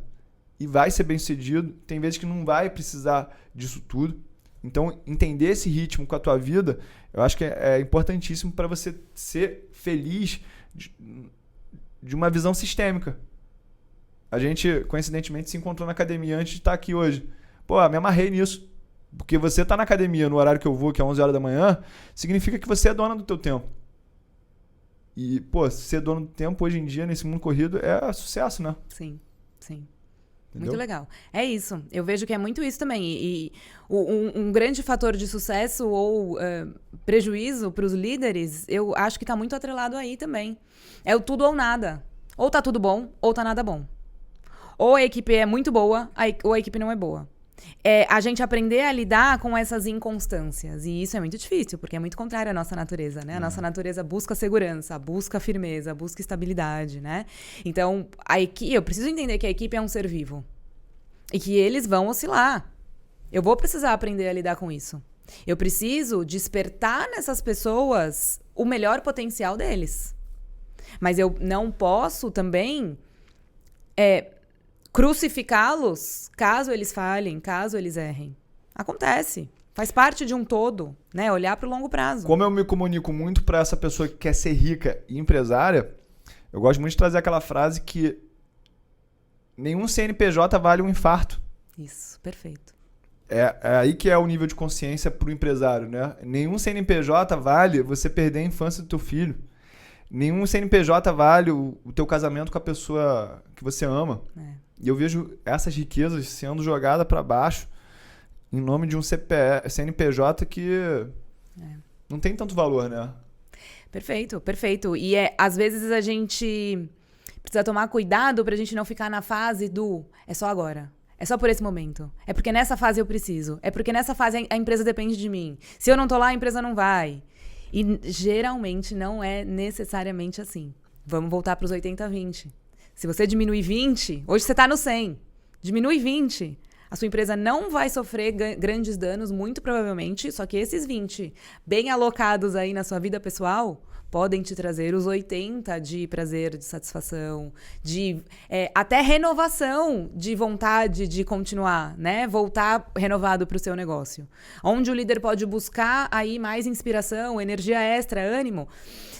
E vai ser bem sucedido. Tem vezes que não vai precisar disso tudo. Então, entender esse ritmo com a tua vida, eu acho que é importantíssimo para você ser feliz de uma visão sistêmica. A gente, coincidentemente, se encontrou na academia antes de estar aqui hoje. Pô, me amarrei nisso. Porque você tá na academia no horário que eu vou, que é 11 horas da manhã, significa que você é dona do teu tempo. E, pô, ser dono do tempo hoje em dia, nesse mundo corrido, é sucesso, né? Sim, sim. Entendeu? Muito legal. É isso. Eu vejo que é muito isso também. E um grande fator de sucesso ou prejuízo para os líderes, eu acho que está muito atrelado aí também. É o tudo ou nada. Ou tá tudo bom, ou tá nada bom. Ou a equipe é muito boa, ou a equipe não é boa. É a gente aprender a lidar com essas inconstâncias. E isso é muito difícil, porque é muito contrário à nossa natureza, né? A nossa natureza busca segurança, busca firmeza, busca estabilidade, né? Então, eu preciso entender que a equipe é um ser vivo. E que eles vão oscilar. Eu vou precisar aprender a lidar com isso. Eu preciso despertar nessas pessoas o melhor potencial deles. Mas eu não posso também crucificá-los caso eles falhem, caso eles errem. Acontece. Faz parte de um todo, né? Olhar para o longo prazo. Como eu me comunico muito para essa pessoa que quer ser rica e empresária, eu gosto muito de trazer aquela frase que nenhum CNPJ vale um infarto. Isso, perfeito. É aí que é o nível de consciência para o empresário, né? Nenhum CNPJ vale você perder a infância do teu filho. Nenhum CNPJ vale o teu casamento com a pessoa que você ama. E eu vejo essas riquezas sendo jogadas para baixo em nome de um CNPJ que não tem tanto valor, né? Perfeito, perfeito. E às vezes a gente precisa tomar cuidado pra gente não ficar na fase do é só agora. É só por esse momento. É porque nessa fase eu preciso. É porque nessa fase a empresa depende de mim. Se eu não tô lá, a empresa não vai. E geralmente não é necessariamente assim. Vamos voltar para os 80-20. Se você diminuir 20, hoje você está no 100. Diminui 20. A sua empresa não vai sofrer grandes danos, muito provavelmente. Só que esses 20, bem alocados aí na sua vida pessoal, podem te trazer os 80 de prazer, de satisfação, de até renovação de vontade de continuar, né? Voltar renovado para o seu negócio. Onde o líder pode buscar aí mais inspiração, energia extra, ânimo.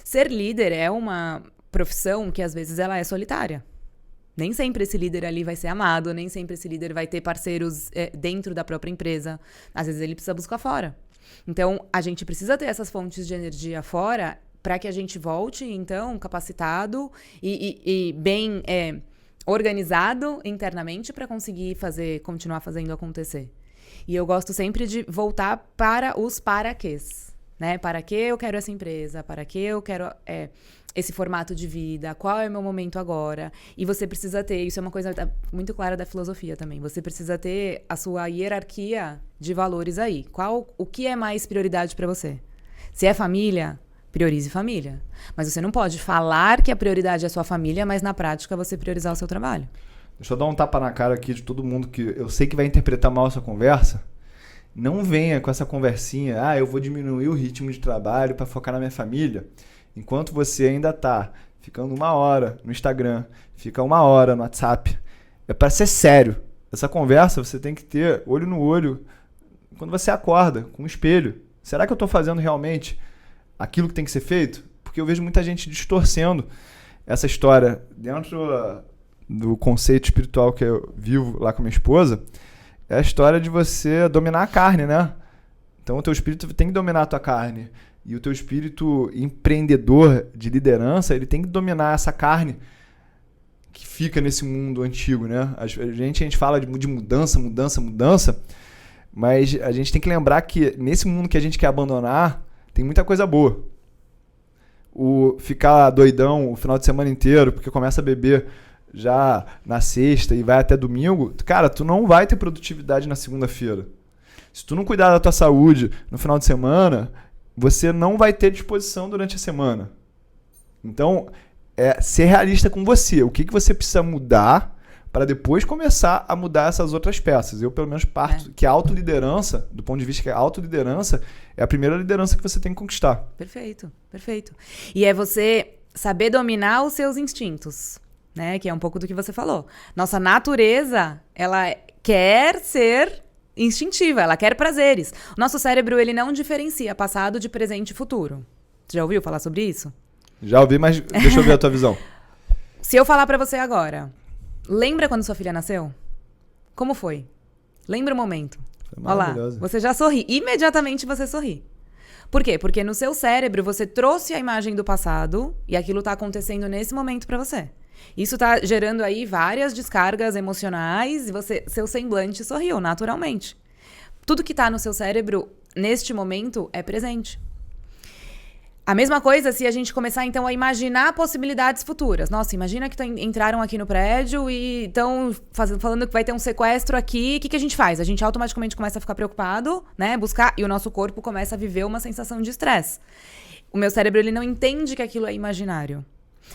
Ser líder é uma profissão que às vezes ela é solitária. Nem sempre esse líder ali vai ser amado, nem sempre esse líder vai ter parceiros dentro da própria empresa. Às vezes ele precisa buscar fora. Então, a gente precisa ter essas fontes de energia fora para que a gente volte, então, capacitado e bem organizado internamente para conseguir continuar fazendo acontecer. E eu gosto sempre de voltar para os para-quês, né? Para que eu quero essa empresa? Para que eu quero esse formato de vida? Qual é o meu momento agora? E você precisa ter, isso é uma coisa muito clara da filosofia também, você precisa ter a sua hierarquia de valores aí. O que é mais prioridade para você? Se é família, priorize família. Mas você não pode falar que a prioridade é a sua família, mas na prática você priorizar o seu trabalho. Deixa eu dar um tapa na cara aqui de todo mundo que eu sei que vai interpretar mal essa conversa. Não venha com essa conversinha, eu vou diminuir o ritmo de trabalho para focar na minha família, enquanto você ainda tá ficando 1 hora no Instagram, fica 1 hora no WhatsApp. É para ser sério. Essa conversa você tem que ter olho no olho quando você acorda, com um espelho. Será que eu estou fazendo realmente aquilo que tem que ser feito? Porque eu vejo muita gente distorcendo essa história dentro do conceito espiritual que eu vivo lá com minha esposa. É a história de você dominar a carne, né? Então o teu espírito tem que dominar a tua carne. E o teu espírito empreendedor de liderança, ele tem que dominar essa carne que fica nesse mundo antigo, né? A gente fala de mudança, mas a gente tem que lembrar que nesse mundo que a gente quer abandonar, tem muita coisa boa. O ficar doidão o final de semana inteiro, porque começa a beber já na sexta e vai até domingo, cara, tu não vai ter produtividade na segunda-feira. Se tu não cuidar da tua saúde no final de semana, você não vai ter disposição durante a semana. Então, ser realista com você. O que você precisa mudar para depois começar a mudar essas outras peças. Eu, pelo menos, parto que a autoliderança, do ponto de vista que a autoliderança é a primeira liderança que você tem que conquistar. Perfeito, perfeito. E é você saber dominar os seus instintos, né? Que é um pouco do que você falou. Nossa natureza, ela quer ser instintiva, ela quer prazeres. O nosso cérebro, ele não diferencia passado de presente e futuro. Você já ouviu falar sobre isso? Já ouvi, mas deixa eu ver a tua visão. Se eu falar pra você agora, lembra quando sua filha nasceu? Como foi? Lembra o momento? Olha lá, você já sorri. Imediatamente você sorri. Por quê? Porque no seu cérebro você trouxe a imagem do passado e aquilo tá acontecendo nesse momento pra você. Isso tá gerando aí várias descargas emocionais e seu semblante sorriu naturalmente. Tudo que tá no seu cérebro neste momento é presente. A mesma coisa se a gente começar, então, a imaginar possibilidades futuras. Nossa, imagina que entraram aqui no prédio e estão falando que vai ter um sequestro aqui. O que a gente faz? A gente automaticamente começa a ficar preocupado, né? Buscar, e o nosso corpo começa a viver uma sensação de estresse. O meu cérebro, ele não entende que aquilo é imaginário.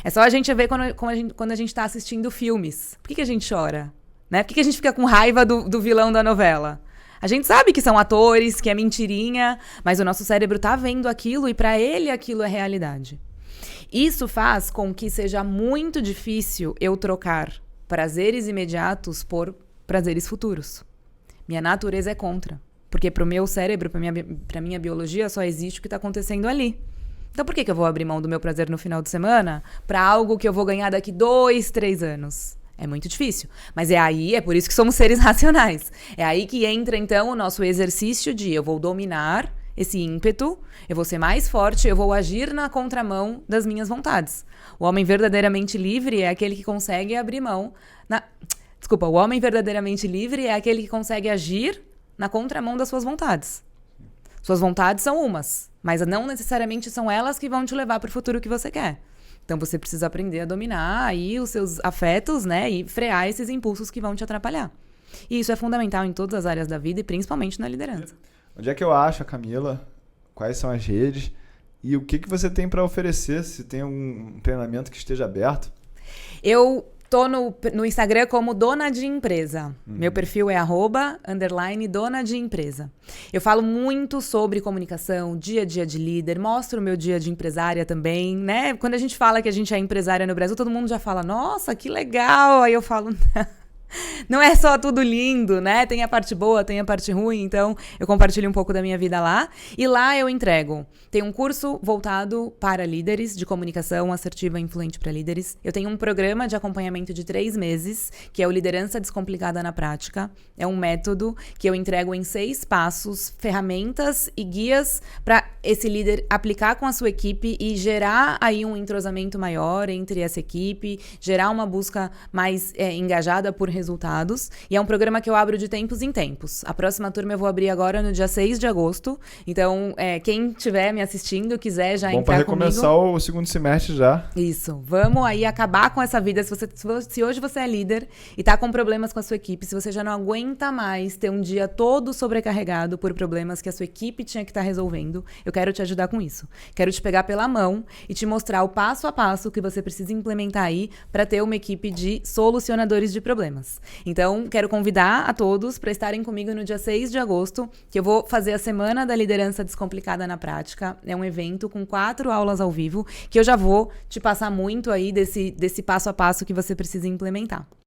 É só a gente ver quando a gente está assistindo filmes. Por que a gente chora? Né? Por que a gente fica com raiva do vilão da novela? A gente sabe que são atores, que é mentirinha, mas o nosso cérebro tá vendo aquilo e para ele aquilo é realidade. Isso faz com que seja muito difícil eu trocar prazeres imediatos por prazeres futuros. Minha natureza é contra, porque pro meu cérebro, pra minha biologia, só existe o que tá acontecendo ali. Então por que eu vou abrir mão do meu prazer no final de semana para algo que eu vou ganhar daqui 2, 3 anos? É muito difícil. Mas é por isso que somos seres racionais. É aí que entra, então, o nosso exercício de eu vou dominar esse ímpeto, eu vou ser mais forte, eu vou agir na contramão das minhas vontades. O homem verdadeiramente livre é aquele que consegue abrir mão... Desculpa, o homem verdadeiramente livre é aquele que consegue agir na contramão das suas vontades. Suas vontades são umas, mas não necessariamente são elas que vão te levar para o futuro que você quer. Então, você precisa aprender a dominar aí os seus afetos, né? E frear esses impulsos que vão te atrapalhar. E isso é fundamental em todas as áreas da vida e principalmente na liderança. Onde é que eu acho a Camila? Quais são as redes? E o que você tem para oferecer? Se tem um treinamento que esteja aberto? Eu tô no Instagram como dona de empresa. Meu perfil é @dona de empresa. Eu falo muito sobre comunicação, dia a dia de líder, mostro o meu dia de empresária também, né? Quando a gente fala que a gente é empresária no Brasil, todo mundo já fala, nossa, que legal! Aí eu falo... Não é só tudo lindo, né? Tem a parte boa, tem a parte ruim. Então, eu compartilho um pouco da minha vida lá. E lá eu entrego. Tem um curso voltado para líderes, de comunicação assertiva e influente para líderes. Eu tenho um programa de acompanhamento de 3 meses, que é o Liderança Descomplicada na Prática. É um método que eu entrego em 6 passos, ferramentas e guias para esse líder aplicar com a sua equipe e gerar aí um entrosamento maior entre essa equipe, gerar uma busca mais engajada por resultados. E é um programa que eu abro de tempos em tempos. A próxima turma eu vou abrir agora no dia 6 de agosto. Então, quem estiver me assistindo, quiser já entrar comigo... Bom, para recomeçar o segundo semestre já. Isso. Vamos aí acabar com essa vida. Se hoje você é líder e tá com problemas com a sua equipe, se você já não aguenta mais ter um dia todo sobrecarregado por problemas que a sua equipe tinha que estar resolvendo, eu quero te ajudar com isso. Quero te pegar pela mão e te mostrar o passo a passo que você precisa implementar aí para ter uma equipe de solucionadores de problemas. Então, quero convidar a todos para estarem comigo no dia 6 de agosto, que eu vou fazer a Semana da Liderança Descomplicada na Prática. É um evento com 4 aulas ao vivo, que eu já vou te passar muito aí desse passo a passo que você precisa implementar.